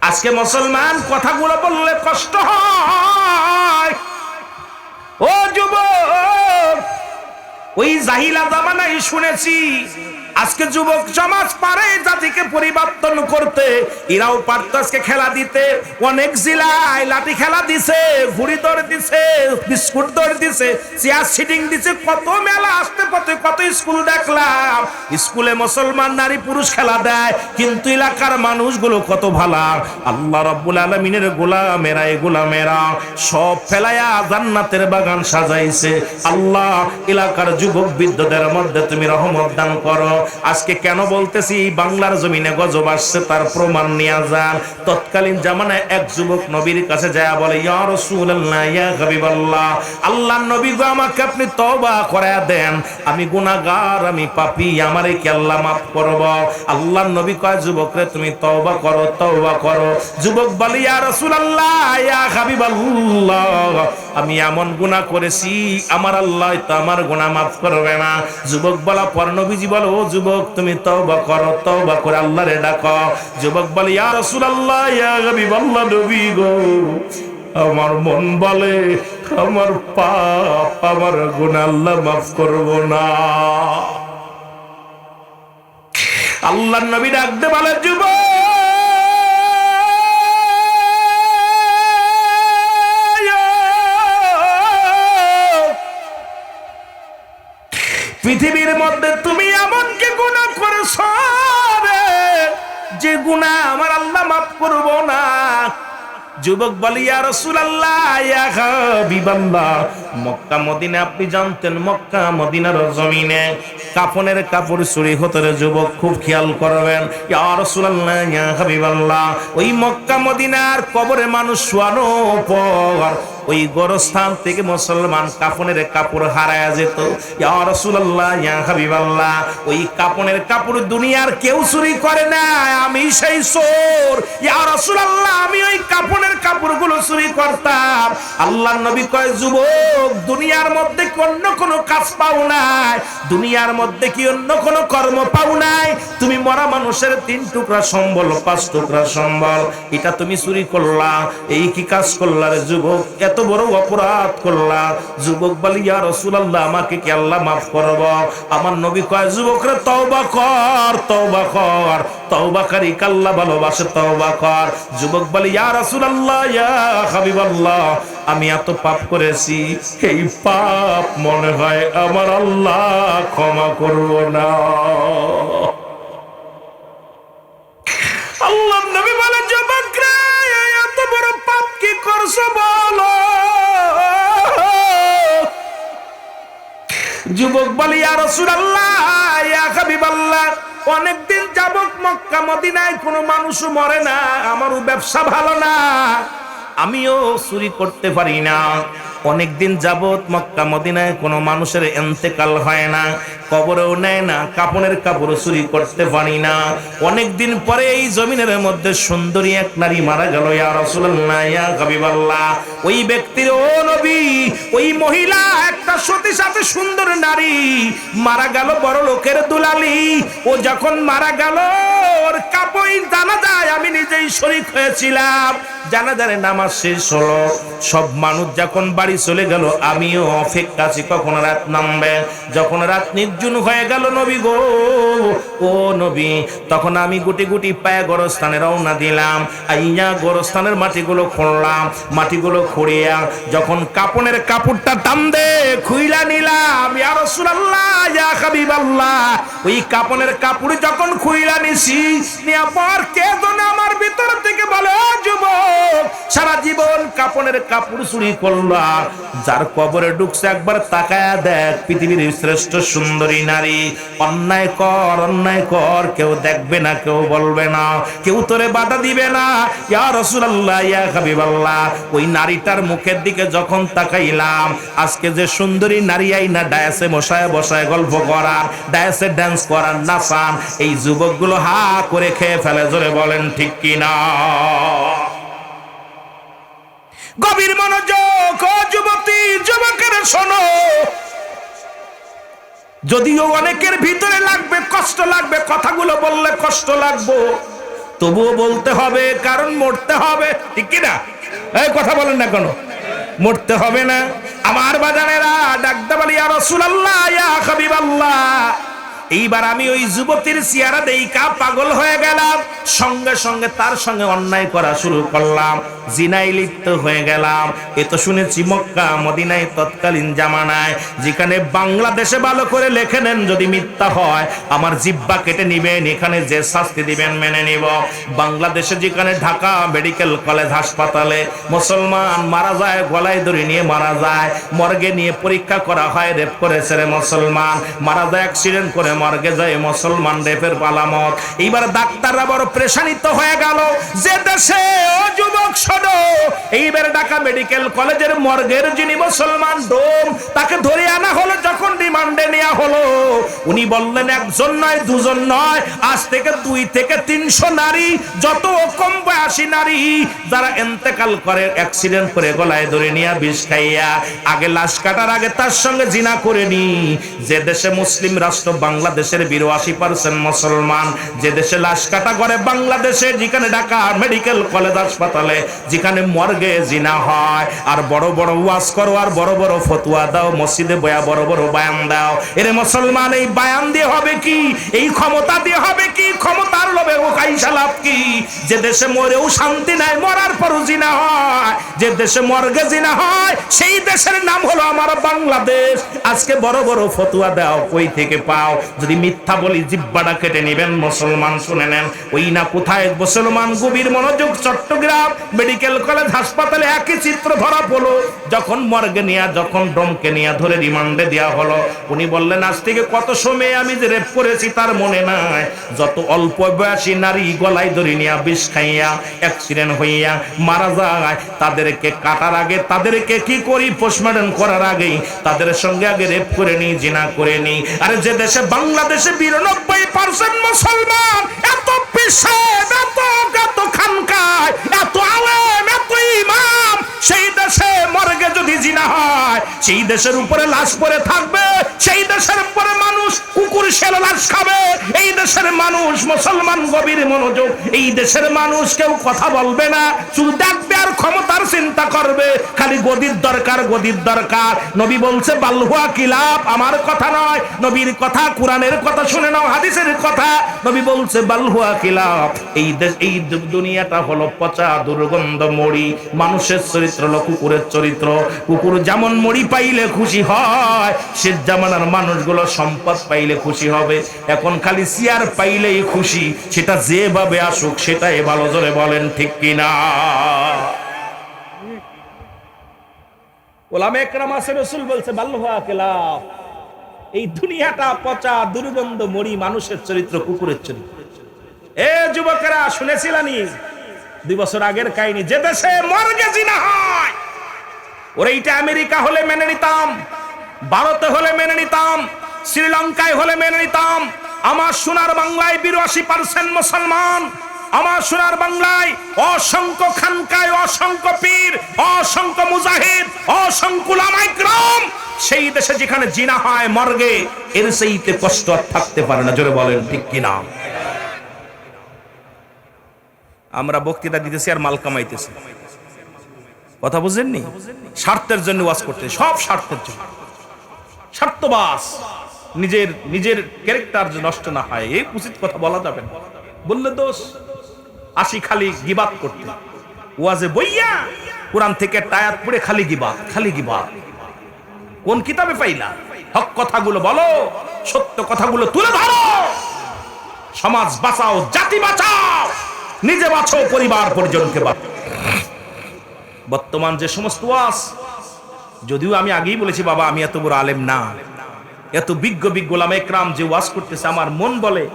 আজকে মুসলমান কথাগুলো বললে কষ্ট হয়। ও যুবক, ওই জাহিলা জামানায় শুনেছি, আজকে যুবক সমাজ পারে জাতিকে পরিবর্তন করতে। এরাও পারত আজকে খেলা দিতে, অনেক জেলায় লাঠি খেলা দিছে, ঘুড়ি দৌড় দিছে, বিস্কুট দৌড় দিছে, চেয়ার সিটিং দিছে, কত মেলা আসতে পথে কত স্কুল দেখলাম। স্কুলে মুসলমান নারী পুরুষ খেলা দেয়, কিন্তু এলাকার মানুষগুলো কত ভালা। আল্লাহ রাব্বুল আলামিনের গোলামেরা, এই গোলামেরা সব ফেলায়া জান্নাতের বাগান সাজাইছে। আল্লাহ এলাকার যুবক বৃদ্ধদের মধ্যে তুমি রহমত দান করো। আজকে কেন বলতেছি, বাংলার জমিনে গজব আসছে, তার প্রমাণ নিয়ে যান। তৎকালীন জামানায় এক যুবক নবীর কাছে যায় বলে, ইয়া রাসূলুল্লাহ, ইয়া হাবিবাল্লাহ, আল্লাহর নবী গো, আমাকে আপনি তওবা করায়া দেন, আমি গুনাহগার, আমি পাপী, আমারে কি আল্লাহ মাফ করব? আল্লাহর নবী কয় যুবকরে তুমি তওবা করো, তওবা করো। যুবক বলে ইয়া রাসূলুল্লাহ, ইয়া হাবিবাল্লাহ, আমি এমন গুনাহ করেছি আমার আল্লাহ তো আমার গুনাহ মাফ করবে না। যুবক বলা পর নবীজি বলে ও যুবক তুমি তওবা করো, তওবা করে আল্লাহরে ডাকো। যুবক বলে ইয়া রাসূলুল্লাহ, ইয়া হাবিবাল্লাহ, নবী গো, আমার মন বলে আমার পাপ, আমার গুনাহ আল্লাহ মাফ করব না। আল্লাহর নবী ডাকতে বলে যুবক, পৃথিবীর মধ্যে তুমি এমন কি গুনাহ করেছো রে যে গুনাহ আমার আল্লাহ মাফ করব না? যুবক বলে ইয়া রাসূলুল্লাহ, ইয়া হাবিবাল্লাহ, মক্কা মদিনা আপনি জানতেন মক্কা মদিনার জমিনে কাফনের কাপড় চুরি হতো রে যুবক, খুব খেয়াল করবেন। ইয়া রাসূলুল্লাহ, ইয়া হাবিবাল্লাহ, ওই মক্কা মদিনার কবরে মানুষ শোয়ানো পর ওই গোরস্থান থেকে মুসলমান কাফনের কাপড় হারায়া যেত। ইয়া রাসূলুল্লাহ, ইয়া হাবিবাল্লাহ, ওই কাফনের কাপড় দুনিয়ার কেউ চুরি করে না, আমি সেই চোর। ইয়া রাসূলুল্লাহ, আমি ওই কাফনের কাপড়গুলো চুরি করতাম। আল্লাহর নবী কয় যুবক, দুনিয়ার মধ্যে কি অন্য কোনো কাজ পাও নাই? দুনিয়ার মধ্যে কি অন্য কোনো কর্ম পাও নাই? তুমি মরা মানুষের 3 টুকরা সম্বল, 5 টুকরা সম্বল, এটা তুমি চুরি করলা, এই কি কাজ করলা রে যুবক? এত বড় অপরাধ করলা। যুবক বলে ইয়া রাসূলুল্লাহ, আমাকে কি আল্লাহ মাফ করব? আমার নবী কয় যুবকরে তওবা কর, তওবা কর, তওবাকারী আল্লাহ ভালোবাসে, তওবা কর। যুবক বলে ইয়া রাসূলুল্লাহ, ইয়া হাবিবাল্লাহ, আমি এত পাপ করেছি, এই পাপ মনে হয় আমার আল্লাহ ক্ষমা করব না। আল্লাহর নবী বলে যুবক রে, এত বড় পাপ কি করছো বলো? যুবক বলে ইয়া রাসূলুল্লাহ, ইয়া হাবিবাল্লাহ, অনেকদিন যাবত মক্কা মদিনায় কোনো মানুষও মরে না, আমারও ব্যবসা ভালো না, আমিও চুরি করতে পারি না। অনেকদিন যাবত মক্কা মদিনায় কোনো মানুষের ইন্তেকাল হয় না, কবরেও নেয় না, কাফনের কাপড় চুরি করতে পারি না। অনেকদিন পরে এই জমিনের মধ্যে সুন্দরী এক নারী মারা গেল। ইয়া রাসূলুল্লাহ, ইয়া হাবিবাল্লাহ, ওই ব্যক্তির ও নবী, ওই মহিলা একটা সতী সাথে সুন্দর নারী মারা গেল, বড় লোকের দুলালি। ও যখন মারা গেল ওর কাপড় জানাজায় আমি নিজেই শরীক হয়েছিলাম। জানাজারে নামাজ শেষ হলো, সব মানুষ যখন বাড়ি চলে গেল, আমিও অপেক্ষা আছি কখন রাত নামবে। যখন রাত নির্জন হয়ে গেল নবী গো, ও নবী, তখন আমি গুটি গুটি পায়ে গোরস্থানে রওনা দিলাম। আইয়া গোরস্থানের মাটিগুলো খুঁড়লাম, মাটিগুলো খুঁড়িয়া যখন কাপনের কাপড়টা টান দে খুইলা নিলাম। ইয়া রাসূলুল্লাহ, ইয়া হাবিবাল্লাহ, ওই কাপনের কাপড় যখন খুইলা নিছি, নিয়া পর কে যেন আমার ভিতর থেকে বলে ও যুবক, সারা জীবন কাপনের কাপড় চুরি করলা, যার কবরে ঢুকছে একবার তাকায়া দেখ, পৃথিবীর শ্রেষ্ঠ সুন্দরী নারী। অন্যায় কর, অন্যায় কর, কেউ দেখবে না, কেউ বলবে না, কেউ তোরে বাধা দিবে না। ইয়া রাসূলুল্লাহ, ইয়া হাবিবাল্লাহ, ওই নারীটার মুখের দিকে যখন তাকাইলাম, আজকে যে সুন্দরী নারী আইনা ডায়াসে বসায় বসায় গল্প করা, ডায়াসে ড্যান্স করার, নাচান, এই যুবকগুলো হা করে খেয়ে ফেলে। জোরে বলেন ঠিক কিনা? গভীর মনোযোগ, ও যুবতী যুবকেরা শোনো, যদিও অনেকের ভিতরে লাগবে, কষ্ট লাগবে, কথাগুলো বললে কষ্ট লাগবে, তবুও বলতে হবে, কারণ মরতে হবে, ঠিক কিনা? এই কথা বলেন না কেন? মরতে হবে না? আমার বাজানেরা ডাকতে বলি ইয়া রাসূলুল্লাহ, ইয়া হাবিবাল্লাহ, এইবার আমি ওই যুবতীর চেহারা দেইকা পাগল হয়ে গেলাম। সঙ্গে সঙ্গে তার সঙ্গে অন্যায় করা শুরু করলাম, জিনায় লিপ্ত হয়ে গেলাম। এ তো শুনেছি মক্কা মদিনায় তৎকালীন জামানায়, যেখানে বাংলাদেশে ভালো করে লেখে নেন, যদি মিথ্যা হয় আমার জিহ্বা কেটে নিবেন, এখানে যে শাস্তি দিবেন মেনে নিব। বাংলাদেশে যেখানে ঢাকা মেডিকেল কলেজ হাসপাতালে মুসলমান মারা যায়, গলায় দড়ি নিয়ে মারা যায়, মর্গে নিয়ে পরীক্ষা করা হয়, রেপ করেছে রে মুসলমান, মারা যায় অ্যাক্সিডেন্ট করে মর্গে যায় মুসলমান, রেপের পালামত। এইবার ডাক্তাররা বড় প্রেশানিত হয়ে গেল, যে দেশে ও যুবক শোনো, এইবার ঢাকা মেডিকেল কলেজের মর্গের যিনি মুসলমান ডোম, তাকে ধরে আনা হলো, যখন রিমান্ডে নেওয়া হলো, উনি বললেন একজন নয়, দুজন নয়, আজ থেকে 2 থেকে 300 নারী, যত কম বয়সী নারী যারা ইন্তেকাল করে অ্যাক্সিডেন্ট করে গলায় ধরে নিয়ে বিষ খাইয়া, আগে লাশ কাটার আগে তার সঙ্গে জিনা করে নি। যে দেশে মুসলিম রাষ্ট্র বাংলাদেশের 82% মুসলমান, যে দেশে লাশ কাটা করে বাংলাদেশে, যেখানে ঢাকা মেডিকেল কলেজ হাসপাতালে, যেখানে মর্গে জিনা হয়, আর বড় বড় ওয়াজ করো আর বড় বড় ফতোয়া দাও, মসজিদে বয়া বড় বড় বায়ান দাও। এরে মুসলমান, এই বায়ান দিয়ে হবে কি? এই ক্ষমতা দিয়ে হবে কি? ক্ষমতার লোভে ও কাইসা লাভ কি? যে দেশে মরেও শান্তি নাই, মরার পরও জিনা হয়, যে দেশে মর্গে জিনা হয়, সেই দেশের নাম হলো আমার বাংলাদেশ। আজকে বড় বড় ফতোয়া দাও, কই থেকে পাও? যদি মিথ্যা বলি জিব্বাটা কেটে নেবেন। মুসলমান শুনে নেন, ওই না কোথায় মুসলমান, গভীর মনোযোগ, চট্টগ্রাম মেডিকেল কলেজ হাসপাতালে একই চিত্র ধরা পড়লো। যখন মর্গে নিয়ে, যখন ডমকে নিয়ে ধরে রিমান্ডে দেওয়া হলো, উনি বললেন আজ থেকে কত সময় আমি যে রেপ করেছি তার মনে নাই। যত অল্প বয়সী নারী গলায় ধরে নিয়ে বিষ খাইয়া অ্যাক্সিডেন্ট হইয়া মারা যায়, তাদেরকে কাটার আগে, তাদেরকে কি করি, পোস্টমর্টম করার আগেই তাদের সঙ্গে আগে রেপ করে নি, জিনা করে নি। আরে যে দেশে বাংলাদেশে 92% মুসলমান, এত পিসাব, এত খানকায়, এত আলেম, এত ইমাম, সেই দেশে মর্গে যদি জিনা হয়, সেই দেশের উপরে লাশ পড়ে থাকবে, সেই দেশের উপরে মানুষ কুকুর শেল লাশ খাবে। এই দেশের মানুষ, মুসলমান গভীর মনোযোগ, এই দেশের মানুষ কেউ কথা বলবে না, শুধু দেখবে আর ক্ষমতার চিন্তা করবে, খালি গদির দরকার, গদির দরকার। নবী বলছে বালহুয়া কিলাব, আমার কথা নয়, নবীর কথা, কোরআনের কথা শুনে নাও, হাদিসের কথা। নবী বলছে বালহুয়া কিলাব, এই দেশ, এই দুনিয়াটা হলো পচা দুর্গন্ধ মরি। মানুষের চরিত্র হলো কুকুরের চরিত্র। কুকুর যেমন মরি পাইলে খুশি হয়, সে জামানার মানুষগুলো সম্পদ পাইলে খুশি হবে। এখন খালি চেয়ার পাইলেই খুশি, সেটা যেভাবে আসুক সেটাই ভালো। জোরে বলেন ঠিক কিনা? ওলামা একরাম আছে, রাসূল বলছে বাল্লুহা কিলাব, এই দুনিয়াটা পচা দুর্গন্ধ মরি, মানুষের চরিত্র কুকুরের চরিত্র। এ যুবকেরা, শুনেছিলানি 2 বছর আগের কাহিনী, যে দেশে মর্গে জিনা হয়, ওর এইটা আমেরিকা হলে মেনে নিতাম, ভারতে হলে মেনে নিতাম, শ্রীলঙ্কায় হলে মেনে নিতাম। আমার সোনার বাংলায় 82% মুসলমান, আমার সোনার বাংলায় অসংখ্য খানকায়, অসংখ্য পীর, অসংখ্য মুজাহিদ, অসংখ্য উলামা ইকরাম। সেই দেশে যেখানে জিনা হয় মর্গে, এর সেইতে কষ্ট আর থাকতে পারে না। জোরে বলেন ঠিক কিনা? আমরা বক্তৃতা দিতেছি আর মাল কামাইতেছি, কথা বুঝেননি? স্বার্থের জন্য ওয়াজ করতে, সব স্বার্থের জন্য, স্বার্থবাস, নিজের ক্যারেক্টার নষ্ট না হয়, এই উচিত কথা বলা যাবে না, বললে দোষ। আসি খালি গিবাত করতে, ওয়াজে বইয়া কোরআন থেকে টায়াত পড়ে খালি গিবাত, খালি গিবাত। কোন কিতাবে পাইলা? হক কথাগুলো বলো, সত্য কথাগুলো তুলে ধরো, সমাজ বাঁচাও, জাতি বাঁচাও, নিজে বাঁচো, পরিবার পরিজনকে বাঁচাও। বর্তমান যে সমস্ত ওয়াজ, যদিও আমি আগেই বলেছি বাবা আমি এত বড় আলেম না, এত বিজ্ঞ ওলামা ইকরাম যে ওয়াজ করতেছে, আমার মন বলে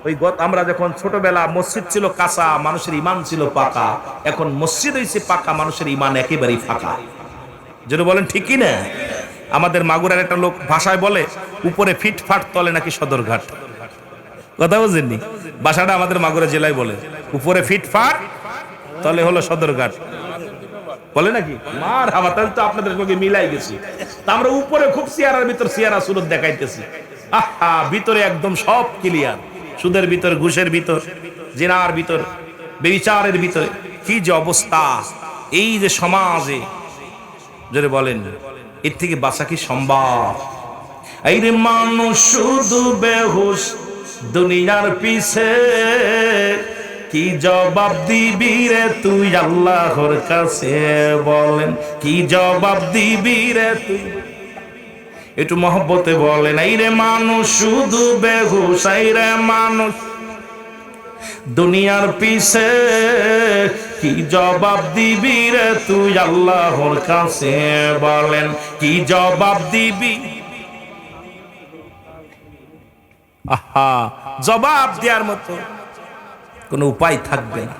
ওই আমরা যখন ছোটবেলা মসজিদ ছিল কাঁচা, মানুষের ঈমান ছিল পাকা, এখন মসজিদ হইছে পাকা, মানুষের ঈমান একেবারেই ফাঁকা। যেন বলেন ঠিকই না? আমাদের মাগুরার একটা লোক ভাষায় বলে, উপরে ফিটফাট তলে নাকি সদরঘাট। কথা বুঝেননি? ভাষাটা আমাদের মাগুরা জেলায় বলে, উপরে ফিটফাট তলে হলো সদরঘাট, বলে নাকি? মার হাওয়া, তাহলে তো আপনাদের সঙ্গে মিলাই গেছি। তা আমরা উপরে খুব সিয়ারার ভিতর সিয়ারা সুরত দেখাইতেছি, আহা ভিতরে একদম সব ক্লিয়ার। সুদের ভিতর, ঘুষের ভিতর, জিনার ভিতর, বেবিচারের ভিতরে কি যে অবস্থা, এই যে সমাজে, যদি বলেন এর থেকে বাঁচা কি সম্ভব? এই রে মানুষ শুধু বেহুশ দুনিয়ার পিছে, কি জবাব দিবি রে তুই আল্লাহর কাছে? বলেন কি জবাব দিবি রে তুই? একটু মহব্বতে বলেন, এই রে মানুষ শুধু বেহুশ, এই রে মানুষ দুনিয়ার পিছে, কি জবাব দিবি রে তুই আল্লাহর কাছে? বলেন কি জবাব দিবি? আহা, জবাব দেওয়ার মতো কোন উপায় থাকবে না।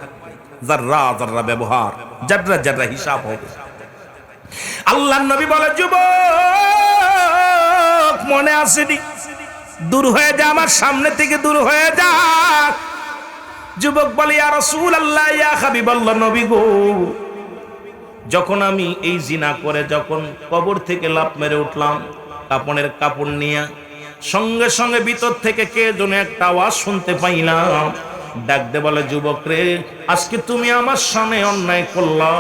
যাররা যাররা ব্যবহার, যাররা যাররা হিসাব হবে। আল্লাহর নবী বলে, যুবক মনে আসেনি দূর হয়ে যা, আমার সামনে থেকে দূর হয়ে যা। যুবক বলে ইয়া রাসূলুল্লাহ, ইয়া হাবিবাল্লাহ, নবী গো, যখন আমি এই জিনা করে যখন কবর থেকে লাফ মেরে উঠলাম কাপড়ের কাপড় নিয়ে, সঙ্গে সঙ্গে ভিতর থেকে কে যেন একটা আওয়াজ শুনতে পাইলাম, ডাক দে বলে, যুবক রে, আজকে তুমি আমার সামনে অন্যায় করলা,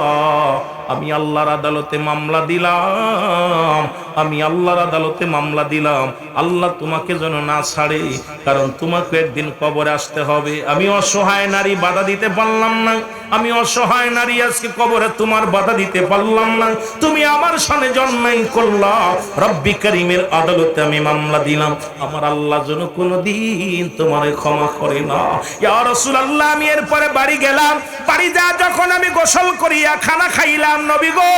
আমি আল্লাহর আদালতে মামলা দিলাম, আমি আল্লাহর আদালতে মামলা দিলাম, আল্লাহ তোমাকে যেন না ছাড়ে, কারণ তোমাকে একদিন কবরে আসতে হবে। আমি অসহায় নারী, বাধা দিতে পারলাম না, আমি অসহায় নারী, আজকে কবরে তোমার বাধা দিতে পারলাম না, তুমি আমার সামনে অন্যায় করলা, রব্বি করিমের আদালতে আমি মামলা দিলাম, আমার আল্লাহ যেন কোনোদিন তোমারে ক্ষমা করে না। ইয়া রাসূলুল্লাহ, আমি এরপরে বাড়ি গেলাম, বাড়ি যা যখন আমি গোসল করিয়া খানা খাইলাম, নবী গো,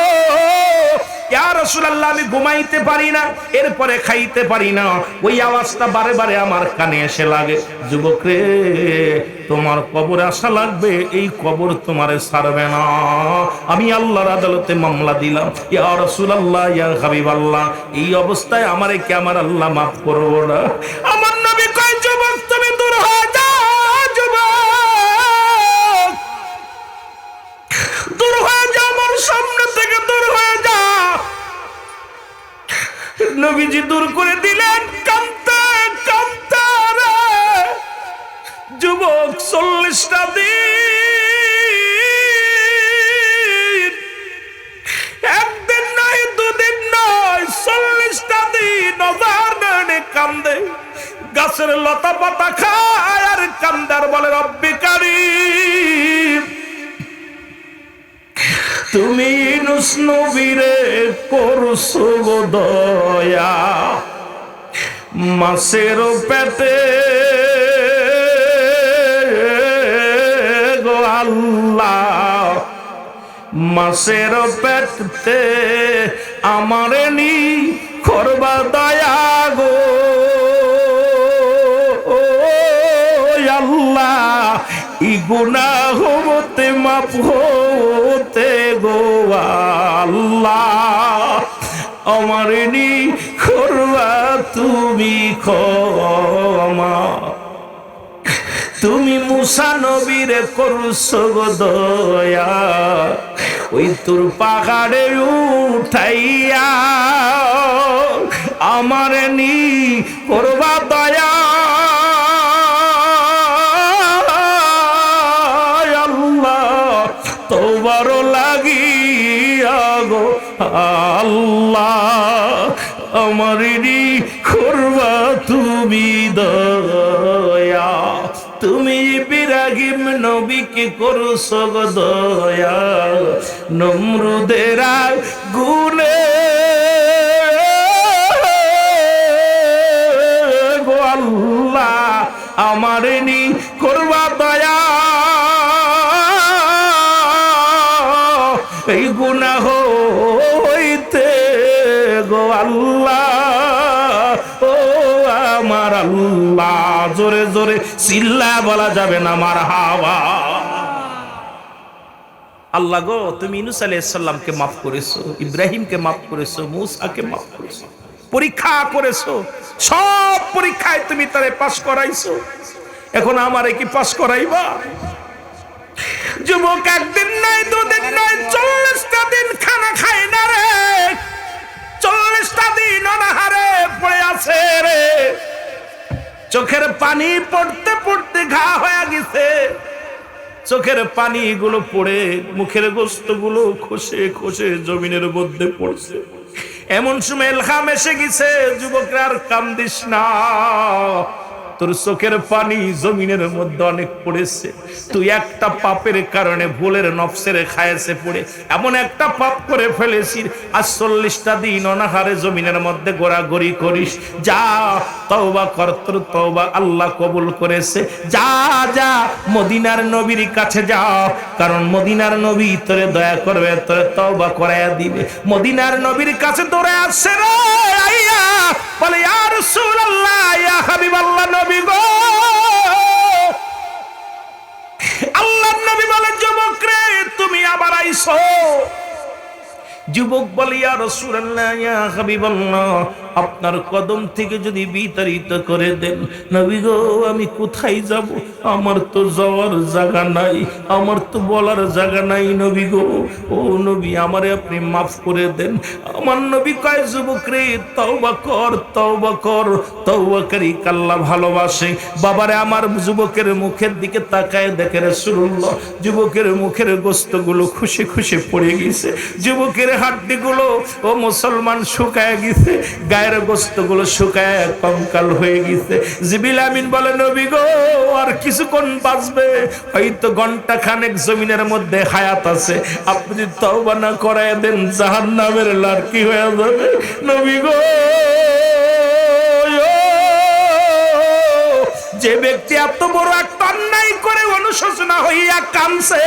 ইয়া রাসূলুল্লাহ, আমি ঘুমাইতে পারি না, এরপরে খাইতে পারি না, ওই আওয়াজটা বারে বারে আমার কানে এসে লাগে, যুবক রে, তোমার কবরে আসা লাগবে, এই কবর তোমারে ছাড়বে না, আমি আল্লাহর আদালতে মামলা দিলাম। ইয়া রাসূলুল্লাহ, ইয়া হাবিবাল্লাহ, এই অবস্থায় আমারে কি আমার আল্লাহ মাফ করবো না? আমার নবী কয়, যুবক তুমি দূর হয়ে যাও, যুবক দূর হয়ে যাও, আমার সামনে থেকে দূর হয়ে যা। নবীজি দূর করে দিলেন, কাঁদতে কাঁদতে রে যুবক 40টা দিন, একদিন নয়, দুদিন নয়, 40টা দিন অজানে কান্দে, গাছের লতা পাতা খায় আর কান্দার বলে, রব্বি কারীম, তুমি ইউনূস নবীরে করছো গো দয়া, মাছের পেটে গো আল্লাহ, মাছের পেটে আমারে নি করবা দয়া গো আল্লাহ, ই গুনাহ হতে মাফ হতে গো আল্লাহ, আমারে নি করবা তুমি ক্ষমা, তুমি মুসা নবীরে করছো গো দয়া, ওই তোর পাহাড়ে উঠাইয়া আমারে নি করবা দয়া, তোবার লাগিয়া গো আল্লাহ, আমারি করবা তুমি দয়া, তুমি ইব্রাহিম নবীকে করছো গো দয়া, নমরুদের গুনে গো আল্লাহ, আমারে নি করবা দয়া, এই গুনাহ হইতে গো আল্লাহ, ও আমার আল্লাহ, জোরে জোরে চিল্লা বলা যাবে না মারহাবা। আল্লাহ গো, তুমি ইউনূস আলাইহিস সালামকে মাফ করেছো, ইব্রাহিমকে মাফ করেছো, মূসাকে মাফ করেছো, পরীক্ষা করেছো, সব পরীক্ষায় তুমি তারে পাস করাইছো, এখন আমারে কি পাস করাইবা? যুবক একদিন নয়, দুদিন নয়, 40টা দিন খানা খায় না রে, 40টা দিন অনাহারে পড়ে আছে রে, চোখের পানি পড়তে পড়তে ঘা হয়ে গেছে, চোখের পানি গুলো পড়ে মুখের গোস্ত গুলো খসে খসে জমিনের মধ্যে পড়ছে, এমন সময় এলহাম এসে গেছে, যুবকরা আর কান্দিস না, তোর চোখের পানি জমিনের মধ্যে অনেক পড়েছে, তুই একটা পাপের কারণে ভুলের নফসের খায়েছে পড়ে এমন একটা পাপ করে ফেলেছিস, আর 40টা দিন অনাহারে জমিনের মধ্যে ঘোরাঘুরি করিস, যা তওবা কর, তোর তওবা আল্লাহ কবুল করেছে, যা যা মদিনার নবীর কাছে যা, কারণ মদিনার নবী তোরে দয়া করবে, তোরে তওবা করায়া দিবে। মদিনার নবীর কাছে তোরে আসছে রে আইয়া বলে, ইয়া রাসূলুল্লাহ, ইয়া হাবিবাল্লাহ, নবী গো, আল্লাহর নবী বলে, যুবক রে, তুমি আবার আইছো। যুবক বলে, ইয়া রাসূলুল্লাহ, ইয়া হাবিবাল্লাহ, আপনার কদম থেকে যদি বিতাড়িত করে দেন, নবী গো আমি কোথায় যাব? আমার তো যাওয়ার জায়গা নাই, আমার তো বলার জায়গা নাই। নবী গো, ও নবী, আমারে আপনি মাফ করে দেন। আমার নবী কয়, যুবক রে, তওবা কর, তওবা কর। তওবাকারী আল্লাহ ভালোবাসে। বাবারে আমার যুবকের মুখের দিকে তাকায় দেখে রাসূলুল্লাহ যুবকের মুখের গোস্তগুলো খুশি খুশি পড়ে গেছে, যুবকের হাড্ডিগুলো ও মুসলমান শুকায় গেছে, গায়ের গোস্তগুলো শুকায় কঙ্কাল হয়ে গেছে। জিবরিল আমিন বলে, নবী গো আর কিছুক্ষণ বাঁচবে, হয়তো ঘন্টা খানেক জমিনের মধ্যে হায়াত আছে, আপনি যদি তওবা না করায় দেন জাহান্নামের লাড়কি হয়ে যাবে। নবী গো, যে ব্যক্তি এত বড় একটা অন্যায় করে অনুশোচনা হইয়া কাঁদছে,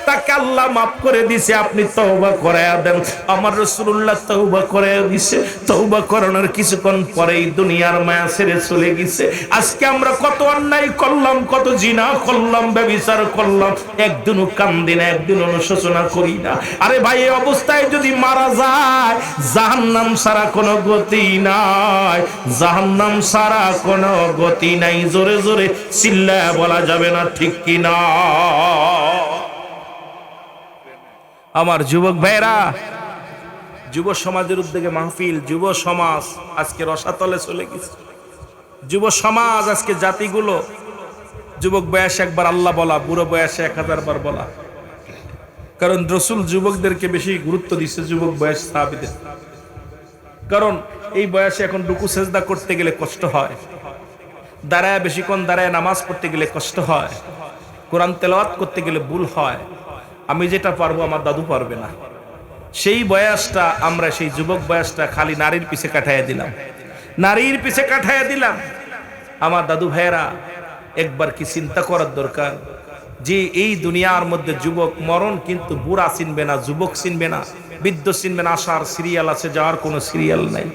তাকে আল্লাহ মাফ করে দিছে, আপনি তওবা করায়া দেন। আমার রাসূলুল্লাহ তওবা করায়া দিছে। তওবা করানোর কিছুক্ষণ পরেই দুনিয়ার মায়া ছেড়ে চলে গেছে। আজকে আমরা কত অন্যায় করলাম, কত জিনা করলাম, ব্যভিচার করলাম, একদিনও কান্দি না, একদিন অনুশোচনা করি না। আরে ভাই, এই অবস্থায় যদি মারা যায়, জাহান্নাম ছাড়া কোনো গতি নাই, জাহান্নাম ছাড়া কোনো গতি নাই। জোরে জোরে চিল্লায়া বলা যাবে না, ঠিক কি না? আমার যুবক ভাইরা, যুব সমাজের উদ্যোগে মাহফিল, যুব সমাজ আজকে রসাতলে চলে গেছে। যুব সমাজ আজকে জাতিগুলো, যুবক বয়সে একবার আল্লাহ বলা, বুড়ো বয়সে 1000 বার বলা। কারণ রাসূল যুবকদেরকে বেশি গুরুত্ব দিচ্ছে যুবক বয়স সাহাবীদের। কারণ এই বয়সে এখন রুকু সেজদা করতে গেলে কষ্ট হয়, দাঁড়ায় বেশিক্ষণ দাঁড়ায় নামাজ পড়তে গেলে কষ্ট হয়, কোরআন তেলাওয়াত করতে গেলে ভুল হয়। আমি যেটা পারবো আমার দাদু পারবে না। সেই বয়সটা আমরা, সেই যুবক বয়সটা খালি নারীর পিছে কাটাইয়া দিলাম, নারীর পিছে কাটাইয়া দিলাম। আমার দাদু ভাইয়েরা, একবার কি চিন্তা করার দরকার যে এই দুনিয়ার মধ্যে যুবক মরণ কিন্তু বুড়া চিনবে না, যুবক চিনবে না, বৃদ্ধ চিনবে না। আসার সিরিয়াল আছে, যাওয়ার কোনো সিরিয়াল নাই।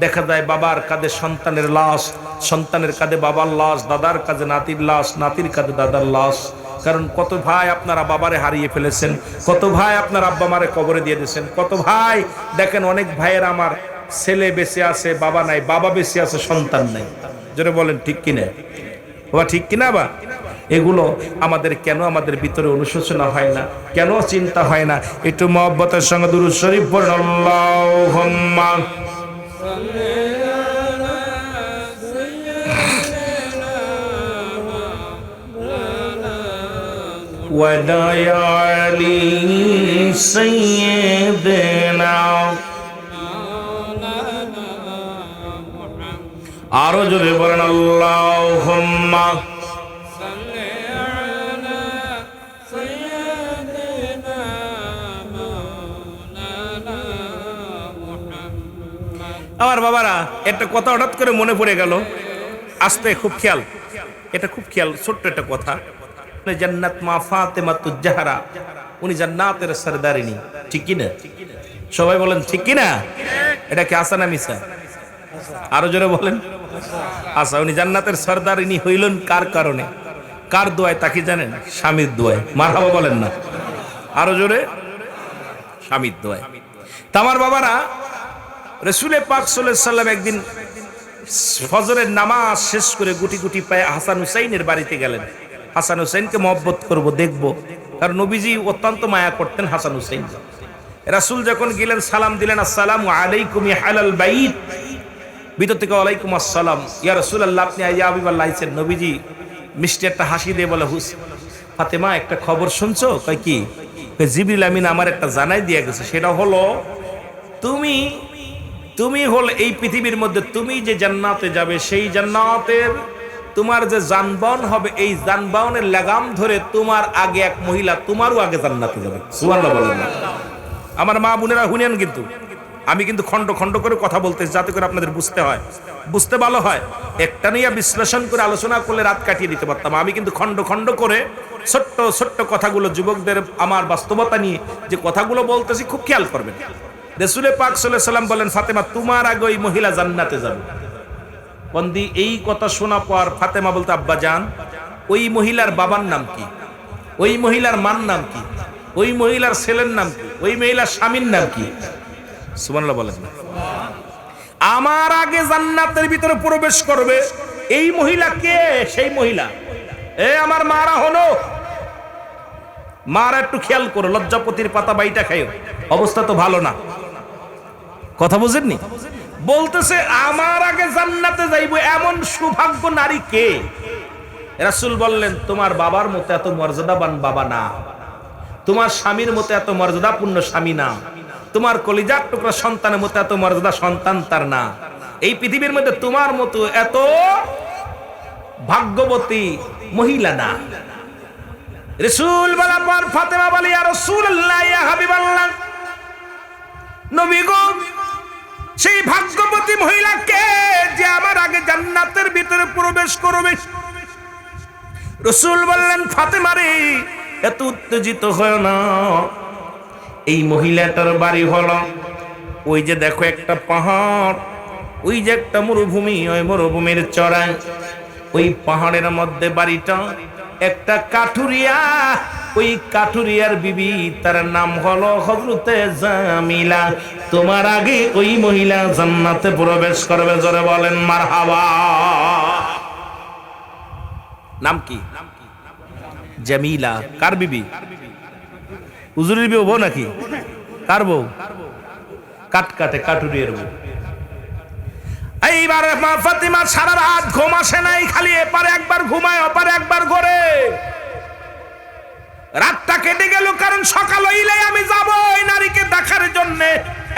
দেখা যায় বাবার কাঁধে সন্তানের লাশ, সন্তানের কাঁধে বাবার লাশ, দাদার কাঁধে নাতির লাশ, নাতির কাঁধে দাদার লাশ। কারণ কত ভাই আপনারা বাবারে হারিয়ে ফেলেছেন, কত ভাই আপনার আব্বা মারে কবরে দিয়ে দিয়েছেন, কত ভাই দেখেন, অনেক ভাইয়ের আমার ছেলে বেঁচে আছে, বাবা নাই, বাবা বেঁচে আছে, সন্তান নাই। জোরে বলেন ঠিক কিনা? বাবা ঠিক কিনা? বা এগুলো আমাদের কেন আমাদের ভিতরে অনুশোচনা হয় না, কেন চিন্তা হয় না? একটু মহব্বতের সঙ্গে দুরূদ শরীফ পড়ুন। আল্লাহুম্মা ওয়াদায়ালি সাইয়্যিদিনা, আরো জোরে বলেন আল্লাহুম্মা। আমার বাবারা, একটা কথা হঠাৎ করে মনে পড়ে গেল, আস্তে খুব খেয়াল, এটা খুব খেয়াল, ছোট্ট একটা কথা। জান্নাত মা ফাতেমাতুজ জাহরা, উনি জান্নাতের সরদারিনী, ঠিক কি না? সবাই বলেন ঠিক কি না? এটা কি আসা না মিছা? আরো জোরে বলেন। আচ্ছা, উনি জান্নাতের সরদারিনী হইলেন কার কারণে, কার দোয়ায়? তাকে জানেন? স্বামীর দোয়ায়। মারহাবা বলেন না, আরো জোরে। স্বামীর দোয়ায়। তামার বাবারা, রাসূল পাক সাল্লাল্লাহু আলাইহি সাল্লাম একদিন ফজরের নামাজ শেষ করে গুটি গুটি পায়ে হাসান হুসাইনের বাড়িতে গেলেন। হাসান হুসাইনকে মহব্বত করব, দেখব, কারণ নবীজি অত্যন্ত মায়া করতেন হাসান হুসাইন। রাসূল যখন গেলেন, সালাম দিলেন, আসসালামু আলাইকুম ইয়া আহলাল বাইত। ভিতর থেকে ওয়ালাইকুম আসসালাম, ইয়া রাসূলুল্লাহ, আপনি ইয়া হাবিবাল্লাহ আইছেন। নবীজি মিষ্টি একটা হাসি দিয়ে বলে, ফাতেমা একটা খবর শুনছো? কয় কি? জিবরিল আমিন আমার একটা জানাই দিয়ে গেছে, সেটা হলো তুমি হল এই পৃথিবীর মধ্যে তুমি যে জান্নাতে যাবে, সেই জান্নাতের তোমার যে যানবাহন হবে, এই যানবাহনের লাগাম ধরে তোমার আগে এক মহিলা তোমারও আগে জান্নাতে যাবে। সুবহানাল্লাহ বলেন না। আমার মা বোনেরা শুনেন, কিন্তু আমি কিন্তু খণ্ড খণ্ড করে কথা বলতে, যাতে করে আপনাদের বুঝতে হয়, বুঝতে ভালো হয়। একটা নিয়ে বিশ্লেষণ করে আলোচনা করলে রাত কাটিয়ে দিতে পারতাম। আমি কিন্তু খণ্ড খণ্ড করে ছোট্ট ছোট্ট কথাগুলো, যুবকদের আমার বাস্তবতা নিয়ে যে কথাগুলো বলতেছি, খুব খেয়াল করবেন। রাসূল পাক সাল্লাল্লাহু আলাইহি সাল্লাম বলেন, ফাতেমা তোমার আগে ওই মহিলা জান্নাতে যাবে। বন্দি এই কথা শোনা পর ফাতেমা বলতে, আব্বা জান, ওই মহিলার বাবার নাম কি? ওই মহিলার মার নাম কি? ওই মহিলার ছেলের নাম কি? ওই মহিলার স্বামীর নাম কি? সুবহানাল্লাহ বলেন না। আমার আগে জান্নাতের ভিতরে প্রবেশ করবে এই মহিলা কে? সেই মহিলা। আমার মারা হলো, মারা একটু খেয়াল করো, লজ্জাপতির পাতা বাইটা খাইও, অবস্থা তো ভালো না। কথা বুঝেননি? বলতেছে আমার আগে জান্নাতে যাইব এমন সৌভাগ্য নারী কে? রাসূল বললেন, তোমার বাবার মতো এত মর্যাদাবান বাবা না, তোমার স্বামীর মতো এত মর্যাদাপূর্ণ স্বামী না, তোমার কলিজার টুকরা সন্তানের মতো এত মর্যাদা সন্তান তার না, এই পৃথিবীর মধ্যে তোমার মতো এত ভাগ্যবতী মহিলা না। রাসূল বলার পর ফাতেমা বলে, ইয়া রাসূলুল্লাহ, ইয়া হাবিবাল্লাহ, নবী গো, সেই ভাগ্যবতী মহিলা কে যে আমার আগে জান্নাতের ভিতরে প্রবেশ করবে? রাসূল বললেন, ফাতেমা রে, এত উত্তেজিত হয় না। এই মহিলাটার বাড়ি হলো ওই যে দেখো একটা পাহাড়, ওই যে একটা মরুভূমি, ওই মরুভূমির চড়ায় ওই পাহাড়ের মধ্যে বাড়িটা, একটা কাঠুরিয়া, ওই কাঠুরিয়ার বিবি, তার নাম হলো হযরতে জামিলা। তোমার আগে ওই মহিলা জান্নাতে প্রবেশ করবে। জোরে বলেন মারহাবা। নাম কি? জামিলা। কার বিবি? হুজুরের বউ নাকি? কার বউ? কাটকাটে কাঠুরিয়ার বউ। এইবার মা ফাতিমা সারা রাত ঘুম আসে নাই, খালি এপারে একবার ঘুমায় ওপারে একবার ঘরে। রাতটা কেটে গেল, কারণ সকাল হইলে আমি যাব ওই নারীকে দেখার জন্য।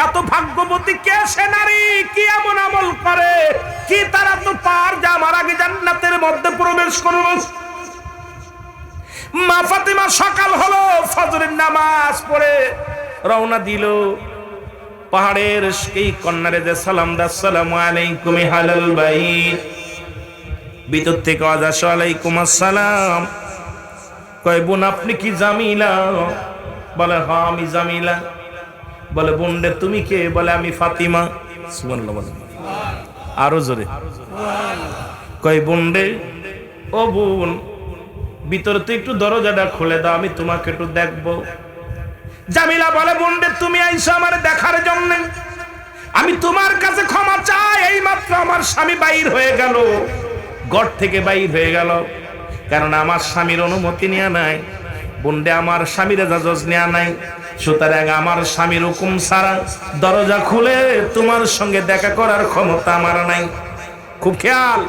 এত ভাগ্যবতী কে সে নারী? কি এমন আমল করে, কি তারা তো পার যা আমার আগে জান্নাতের মধ্যে প্রবেশ করব। মা ফাতিমা সকাল হলো, ফজরের নামাজ পড়ে রওনা দিল। পাহাড়ের এই কন্যারে যে সালাম দা, আসসালামু আলাইকুম হালাল বাইত। ভিতর থেকে আওয়াজ আসে, ওয়ালাইকুম আসসালাম। কয়, বোন আপনি কি জামিলা? বলে, হ্যাঁ আমি জামিলা। বলে, বোন রে তুমি কে? বলে, আমি ফাতিমা। সুবহানাল্লাহ বলে, আরো জোরে। কয়, বোন রে, ও বোন, ভিতরে তো একটু দরজাটা খুলে দাও, আমি তোমাকে একটু দেখবো। জামিলা বলে, বোন রে তুমি আইছো আমার দেখার জন্য, আমি তোমার কাছে ক্ষমা চাই। এই মাত্র আমার স্বামী বাইর হয়ে গেল, ঘর থেকে বাইর হয়ে গেল, কারণ আমার স্বামীর অনুমতি নেওয়া নাই। বোন রে, আমার স্বামীর এজাজত নেওয়া নাই, সুতরাং আমার স্বামীর হুকুম ছাড়া দরজা খুলে তোমার সঙ্গে দেখা করার ক্ষমতা আমার নাই। খুব খেয়াল।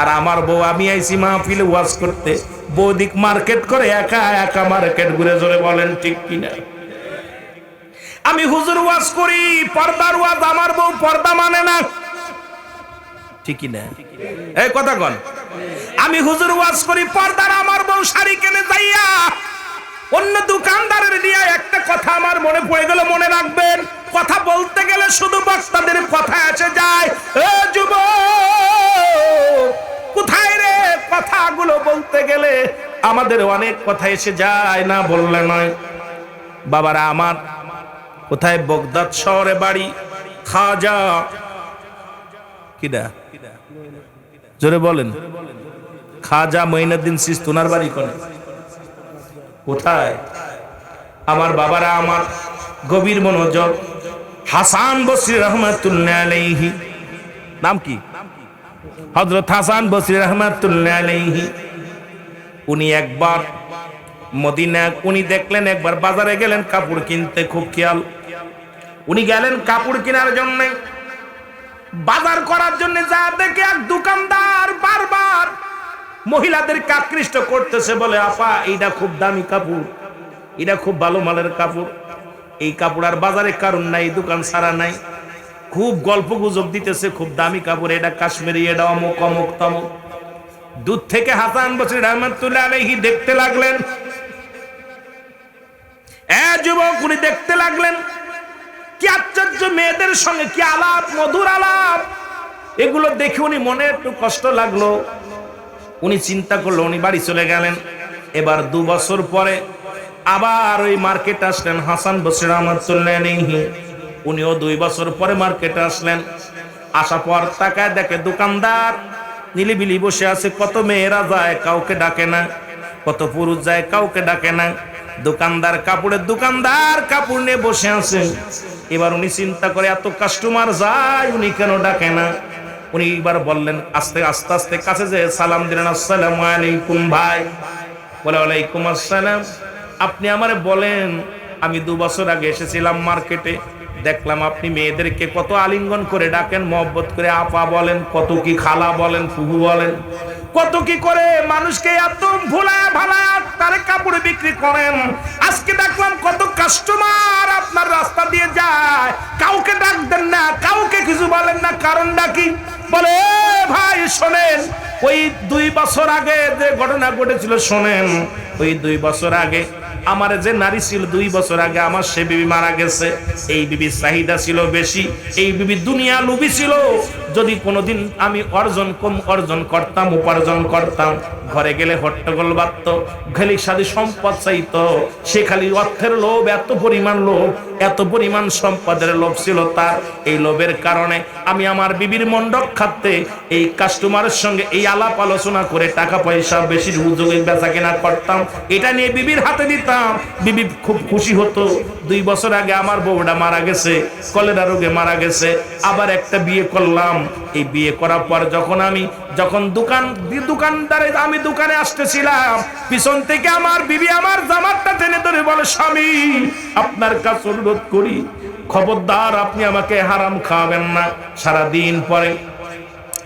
আর আমার বউ, আমি আইছি মাহফিলে ওয়াজ করতে, বৌদিক মার্কেট করে একা একা মার্কেট ঘুরে। জোরে বলেন ঠিক কিনা? আমি হুজুর ওয়াজ করি, পর্দার ওয়াজ, আমার বউ পর্দা মানে না, ঠিক কিনা? এই কথা কন। আমি হুজুর ওয়াজ করি, পর্দার, আমার বউ শাড়ি কিনে যাইয়া অন্য দোকানদারের নিয়ে একটা কথা আমার মনে পড়ে গেল, মনে রাখবেন। কথা বলতে গেলে শুধু বক্তাদের কথা এসে যায়। এ যুবক, কোথায় রে? কথাগুলো বলতে গেলে আমাদের অনেক কথা এসে যায়, না বললে নয়। বাবারা আমার, কোথায়? বগদাদ শহরে বাড়ি। খাজা কিডা? জোরে বলেন। খাজা মঈনুদ্দিন চিশতি, ওনার বাড়ি কোথায়? আমার বাবারা আমার, গভীর মনোযোগ। হাসান বসরি রহমাতুল্লাহ আলাইহি, নাম কি? হযরত হাসান বসরি রহমাতুল্লাহ আলাইহি। উনি একবার মদিনা, উনি দেখলেন, একবার বাজারে গেলেন কাপড় কিনতে। খুব খেয়াল। উনি গেলেন কাপড় কেনার জন্য, বাজার করার জন্য। যা দেখে এক দোকানদার বারবার মহিলাদেরকে আকৃষ্ট করতেছে, বলে, আপা এইটা খুব দামি কাপড়, এটা খুব ভালো মালের কাপড়, এই কাপড় আর বাজারে কারণ নাই, দোকান ছাড়া নাই। খুব গল্প গুজব দিতেছে, খুব দামি কাপড়, এটা কাশ্মীরি, এটা অমুক অমুক তমুক। দূর থেকে হাসান বসরি রহমাতুল্লাহ আলাইহি দেখতে লাগলেন। যুবক, উনি দেখতে লাগলেন কি আশ্চর্য, মেয়েদের সঙ্গে কি আলাপ, মধুর আলাপ। এগুলো দেখে উনি মনে একটু কষ্ট লাগলো। উনি চিন্তা করলো, উনি বাড়ি চলে গেলেন। এবার 2 বছর পরে আবার ওই মার্কেটে আসলেন হাসান বসরি রহমাতুল্লাহ আলাইহি। উনিও 2 বছর পরে মার্কেটে আসলেন। আসা পর তাকায় দেখে দোকানদার নিলিবিলি বসে আছে। কত মেয়েরা যায়, কাউকে ডাকে না, কত পুরুষ যায়, কাউকে ডাকে না। দোকানদার কাপড়ের দোকানদার কাপড় নিয়ে বসে আছে। এবার উনি চিন্তা করে এত কাস্টমার যায়, উনি কেন ডাকে না। উনি এবার বললেন, আস্তে আস্তে আস্তে কাছে যে সালাম দিলেন, আসসালামু আলাইকুম ভাই। বলে ওয়ালাইকুম আসসালাম। আপনি আমারে বলেন, আমি 2 বছর আগে এসেছিলাম মার্কেটে, দেখলাম আপনি মেয়েদেরকে কত আলিঙ্গন করে ডাকেন, মহব্বত করে আপা বলেন, কত কি খালা বলেন, ফুফু বলেন, কত কি করে মানুষকে এত ভোলায় ভালায় তারে কাপড় বিক্রি করেন। আজকে দেখলাম কত কাস্টমার আপনার রাস্তা দিয়ে যায়, কাউকে ডাক দেন না, কাউকে কিছু বলেন না, কারণটা কি? বলে ভাই শোনেন, ওই 2 বছর আগে যে ঘটনা ঘটেছিল শোনেন। ওই 2 বছর আগে আমার যে নারী ছিল, 2 বছর আগে আমার সে বিবি মারা গেছে। এই বিবির চাহিদা ছিল বেশি, এই বিবি দুনিয়া লোভী ছিল। যদি কোনোদিন আমি অর্জন করতাম, উপার্জন করতাম, ঘরে গেলে হট্টগোল বাঁধত, খালি সাথে সম্পদ চাইতো। সে খালি অর্থের লোভ, এত পরিমাণ লোভ, এত পরিমাণ সম্পদের লোভ ছিল তার। এই লোভের কারণে আমি আমার বিবির মন রক্ষার্থে এই কাস্টমারের সঙ্গে এই আলাপ আলোচনা করে টাকা পয়সা বেশি সুযোগে বেচা কেনা করতাম, এটা নিয়ে বিবির হাতে দিতাম। বিবি খুব খুশি হতো। 2 বছর আগে আমার বউটা মারা গেছে, কলেরা রোগে মারা গেছে, আবার একটা বিয়ে করলাম। এই বিয়ে করার পর যখন আমি দোকানে আসতেছিলাম, পিছন থেকে আমার বিবি আমার জামাটা টেনে ধরে বলে, স্বামী আপনার কাছে অনুরোধ করি, খবরদার আপনি আমাকে হারাম খাওয়াবেন না।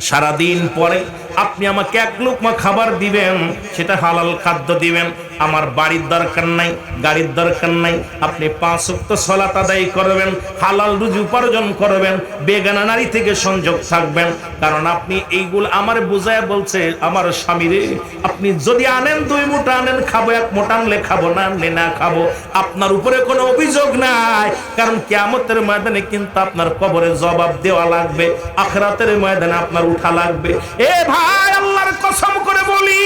সারাদিন পরে আপনি আমাকে 1 লোকমা খাবার দিবেন, সেটা হালাল খাদ্য দিবেন। আমার বাড়ির দরকার নাই, গাড়ির দরকার নাই, আপনি 5 ওয়াক্ত সালাত আদায় করবেন, হালাল রুজি উপার্জন করবেন, বেগানা নারী থেকে সংযোগ থাকবেন। কারণ আপনি এইগুলো আমার বুঝায় বলছে, আমার স্বামী রে, আপনি যদি আনেন 2 মুঠা আনেন, খাবো, 1 মুঠা আনলে খাবো, না আনলে না খাবো, আপনার উপরে কোনো অভিযোগ নাই। কারণ কিয়ামতের ময়দানে কিন্তু আপনার কবরে জবাব দেওয়া লাগবে, আখিরাতের ময়দানে আপনার উঠা লাগবে। এ ভাই, আল্লাহর কসম করে বলি,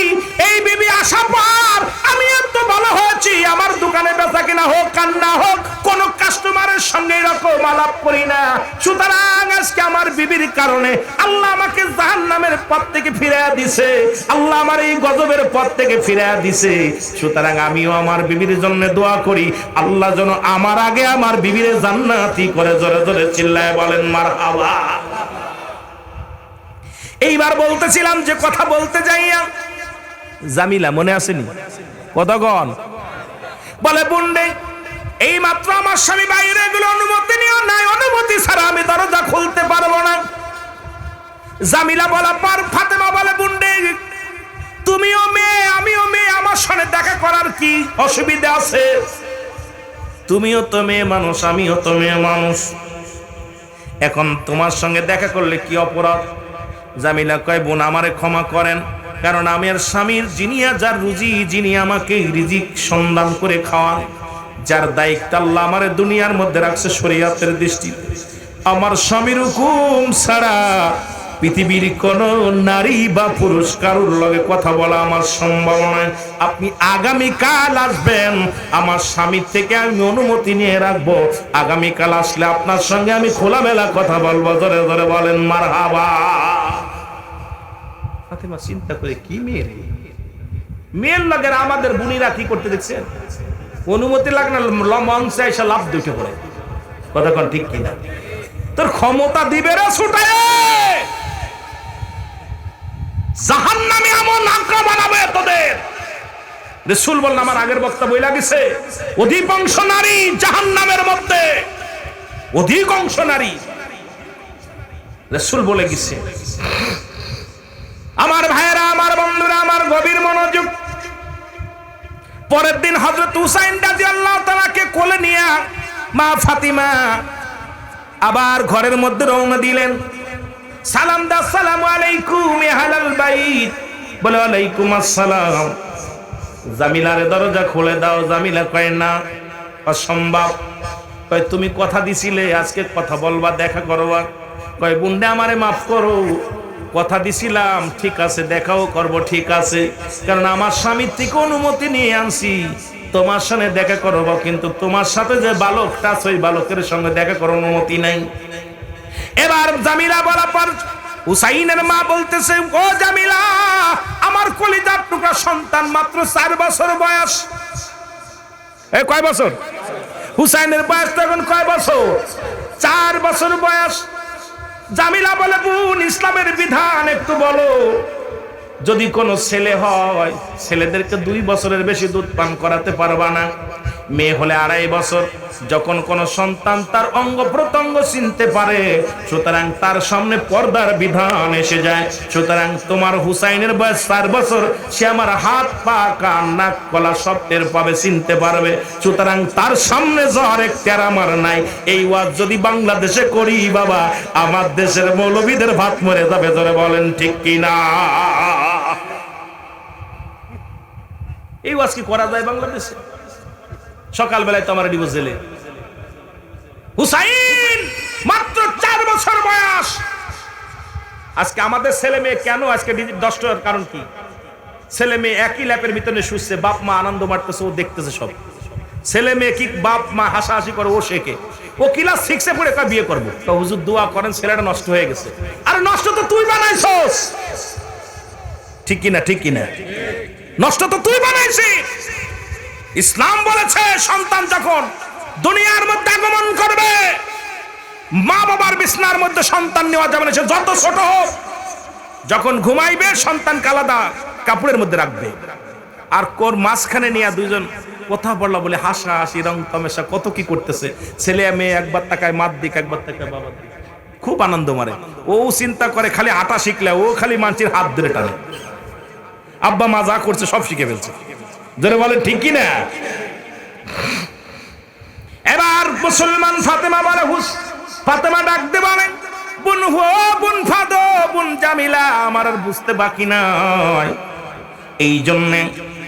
এই বিবি আশা পার আমি এত ভালো হয়েছি, আমার দোকানে বেচা কিনা হোক আর না হোক, কোন কাস্টমারের সঙ্গে এরকম আলাপ করি না। সুতরাং আজকে আমার বিবির কারণে আল্লাহ আমাকে জাহান্নামের পথ থেকে ফিরিয়ে দিছে, আল্লাহ আমার এই গজবের পথ থেকে ফিরিয়ে দিছে। সুতরাং আমিও আমার বিবির জন্য দোয়া করি, আল্লাহ যেন আমার আগে আমার বিবির জান্নাতি করে। জোরে জোরে চিল্লায় বলেন মারহাবা। এইবার বলতেছিলাম যে কথা বলতে যাইয়া জামিলা মনে আসেনি? কতক্ষণ বলে, বুন্ডে এই মাত্র আমার স্বামী বাইরে এগুলো অনুমতি নিও নাই, অনুমতি ছাড়া আমি দরজা খুলতে পারবো না। জামিলা বলা পর ফাতেমা বলে, বুন্ডে তুমিও মেয়ে আমিও মেয়ে, আমার সঙ্গে দেখা করার কি অসুবিধা আছে? তুমিও তো মেয়ে মানুষ, আমিও তো মেয়ে মানুষ, এখন তোমার সঙ্গে দেখা করলে কি অপরাধ? জামিলা কয়, বোন আমারে ক্ষমা করেন, কারণ আমি আর স্বামীর যার রুজি, যিনি আমাকে রিজিক সন্ধান করে খাওয়ান, যার দায়িত্ব আল্লাহ আমারে দুনিয়ার মধ্যে রাখছে শরীয়তের দৃষ্টিতে, আমার স্বামীর হুকুম ছাড়া পৃথিবীর কোন নারী বা পুরুষ কারোর লগে কথা বলা আমার সম্ভব নয়। আপনি আগামীকাল আসবেন, আমার স্বামীর থেকে আমি অনুমতি নিয়ে রাখবো। আগামীকাল আসলে আপনার সঙ্গে আমি খোলামেলা কথা বলবো। ধরে ধরে বলেন মারহাবা। ফাতেমা চিন্তা করে, কি মেয়ের লগে আমাদের বুনিরা কি করতে দেখছেন? অনুমতি লাগে না, মঞ্চে এসে লাভ দুটো করে। কথা কোন ঠিক কিনা? তোর ক্ষমতা দিবে রে ছুটায়, জাহান্নামে এমন আক্রমণ বানাবে তোদের। রাসূল বলেন, আমার আগের বক্তব্য লাগিছে, অধিকাংশ নারী জাহান্নামের মধ্যে, অধিকাংশ নারী। রাসূল বলে গেছে। আমার ভাইরা, আমার বন্ধুরা, আমার গভীর মনোযোগ। পরের দিন হযরত হুসাইন রাদিয়াল্লাহু তাআলাকে কোলে নিয়ে মা ফাতিমা আবার ঘরের মধ্যে রওনা দিলেন। সালাম দা, আসসালামু আলাইকুম ইয়া আহলাল বাইত। বলে, ওয়ালাইকুম আসসালাম। জামিলারে দরজা খুলে দাও। জামিলা কয়, না, অসম্ভব। কয়, তুমি কথা দিছিলে আজকে কথা বলবা, দেখা করবা। কয়, বুন্ডে আমারে মাফ করো, কথা দিছিলাম, ঠিক আছে, দেখাও করব, ঠিক আছে, কারণ আমার স্বামীর থেকে অনুমতি নিয়ে আনছি, তোমার সঙ্গে দেখা করব, কিন্তু তোমার সাথে যে বালকটা আছে ওই বালকের সঙ্গে দেখা করার অনুমতি নাই। এবার জামিলা বলার পর হুসাইনের মা বলতেছে, ও জামিলা, আমার কলিজার টুকরা সন্তান, মাত্র 4 বছর বয়স। কয় বছর? হুসাইনের বয়স তখন কয় বছর? 4 বছর বয়স। জামিলা বলে, বোন ইসলামের বিধান একটু বলো। যদি কোনো ছেলে হয়, ছেলেদেরকে 2 বছরের বেশি দুধ পান করাতে পারবা না। মেয়ে হলে 2.5 বছর। যখন কোনো সন্তান তার অঙ্গ প্রত্যঙ্গ চিনতে পারে, সুতরাং তার সামনে পর্দার বিধান এসে যায়। সুতরাং তোমার হুসাইনের বয়স 4 বছর, সে আমার হাত পা কান নাক গলা সব টের পাবে, চিনতে পারবে। সুতরাং তার সামনে যাওয়ার এখতিয়ার আমার নাই। এই ওয়াজ যদি বাংলাদেশে করি বাবা, আমার দেশের মৌলবীদের ভাত মরে যাবে। ধরে বলেন ঠিক কিনা? এই ওয়াজ কি করা যায় বাংলাদেশে? সকালবেলায় তো আমার ডিভোর্স জেলে। হুসাইন মাত্র 4 বছর বয়স। আজকে আমাদের ছেলে মেয়ে কেন আজকে নষ্ট হওয়ার কারণ কি? ছেলে মেয়ে একই ল্যাপের ভিতরে শুচ্ছে, বাপ মা আনন্দ মারতেছে, ও দেখতেছে সব। ছেলে মেয়ে কি বাপ মা হাসাহাসি করে, ও শেখে। ও ক্লাস 6-এ পড়ে কা বিয়ে করবো, তো হুজুর দোয়া করেন ছেলেটা নষ্ট হয়ে গেছে। আরে নষ্ট তো তুই বানাইছস, ঠিক কিনা? ঠিক কিনা? নষ্ট তো তুই বানাইছিস। ইসলাম বলেছে সন্তান যখন দুনিয়ার মধ্যে আগমন করবে, মা বাবার বিছনার মধ্যে সন্তান নেওয়া যাবে না, সে যত ছোট হোক। যখন ঘুমাইবে সন্তানকে আলাদা কাপড়ের মধ্যে রাখবে, আর কোর মাঝখানে নিয়ে দুইজন কথা বললা বলে হাসাহাসি রং তামাশা কত কি করতেছে। ছেলে মেয়ে একবার তাকায় মার দিক, একবার তাকায় বাবার দিক, খুব আনন্দ মারে। ও চিন্তা করে খালি আটা শিখলে, ও খালি মানুষের হাত ধরে টানে। আব্বা মা যা করছে সব শিখে ফেলছে। ধরে বলে ঠিক কিনা? এবার মুসলমান ফাতেমা বলে, ফাতেমা ডাকতে বলে, বোন হো, বোন ফাদো, বোন জামিলা, আমার আর বুঝতে বাকি নাই।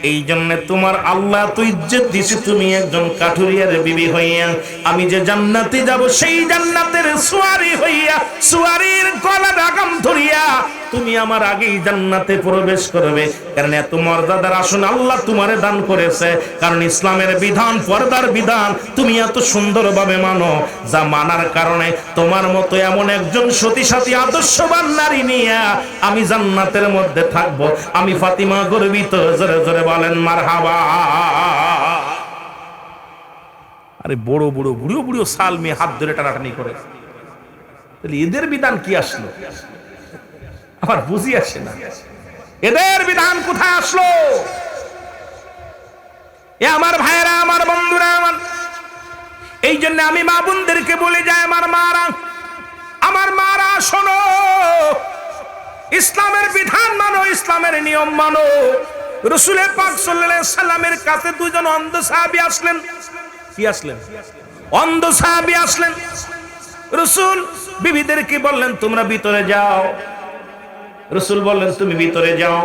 এই জন্যে তোমার আল্লাহ তো ইজ্জত দিছে, তুমি একজন কাঠুরিয়ার বিবি হইয়া আমি যে জান্নাতে যাব, সেই জান্নাতের সুয়ারি হইয়া, সুয়ারির গলা লাগাম ধরিয়া তুমি আমার আগেই জান্নাতে প্রবেশ করবে। কারণ এত মর্যাদার আসন আল্লাহ তোমারে দান করেছে। কারণ ইসলামের বিধান, পর্দার বিধান তুমি এত সুন্দরভাবে মানো, যা মানার কারণে তোমার মতো এমন একজন সতী সাথী আদর্শবান নারী নিয়ে আমি জান্নাতের মধ্যে থাকবো। আমি ফাতিমা গর্বিত। জোরে জোরে বলেন মারহাবা। আরে বড় বড় বুড়ো বুড়ো সাল মেয়ে হাত ধরে টানাটানি করে, তাহলে এদের বিধান কি আসলো? আমার বুঝি আসে না, এদের বিধান কোথায় আসলো? এ আমার ভাইরা, আমার বন্ধুরা, এই জন্য আমি মা বোনদেরকে বলে যাই, আমার মারা শোনো, ইসলামের বিধান মানো, ইসলামের নিয়ম মানো। রাসূল পাক সাল্লাল্লাহু আলাইহি সাল্লামের কাছে 2 জন অন্ধ সাহাবী আসলেন। কি আসলেন? অন্ধ সাহাবী আসলেন। রাসূল বিবিদেরকে বললেন, তোমরা ভিতরে যাও। রাসূল বললেন, তুমি ভিতরে যাও।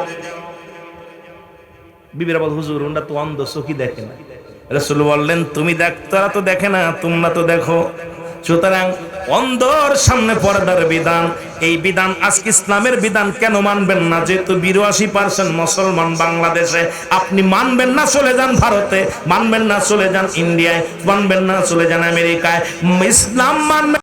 বিবিরা বল, হুজুর ওরা তো অন্ধ, চোখই দেখে না। রাসূল বললেন, তুমি দেখ, তারা তো দেখে না, তোমরা তো দেখো। সুতরাং অন্ধর সামনে পর্দার বিধান, এই বিধান আজকে ইসলামের বিধান কেন মানবেন না? যেহেতু 82% মুসলমান বাংলাদেশে, আপনি মানবেন না চলে যান ভারতে, মানবেন না চলে যান ইন্ডিয়ায়, মানবেন না চলে যান আমেরিকায়। ইসলাম মানবেন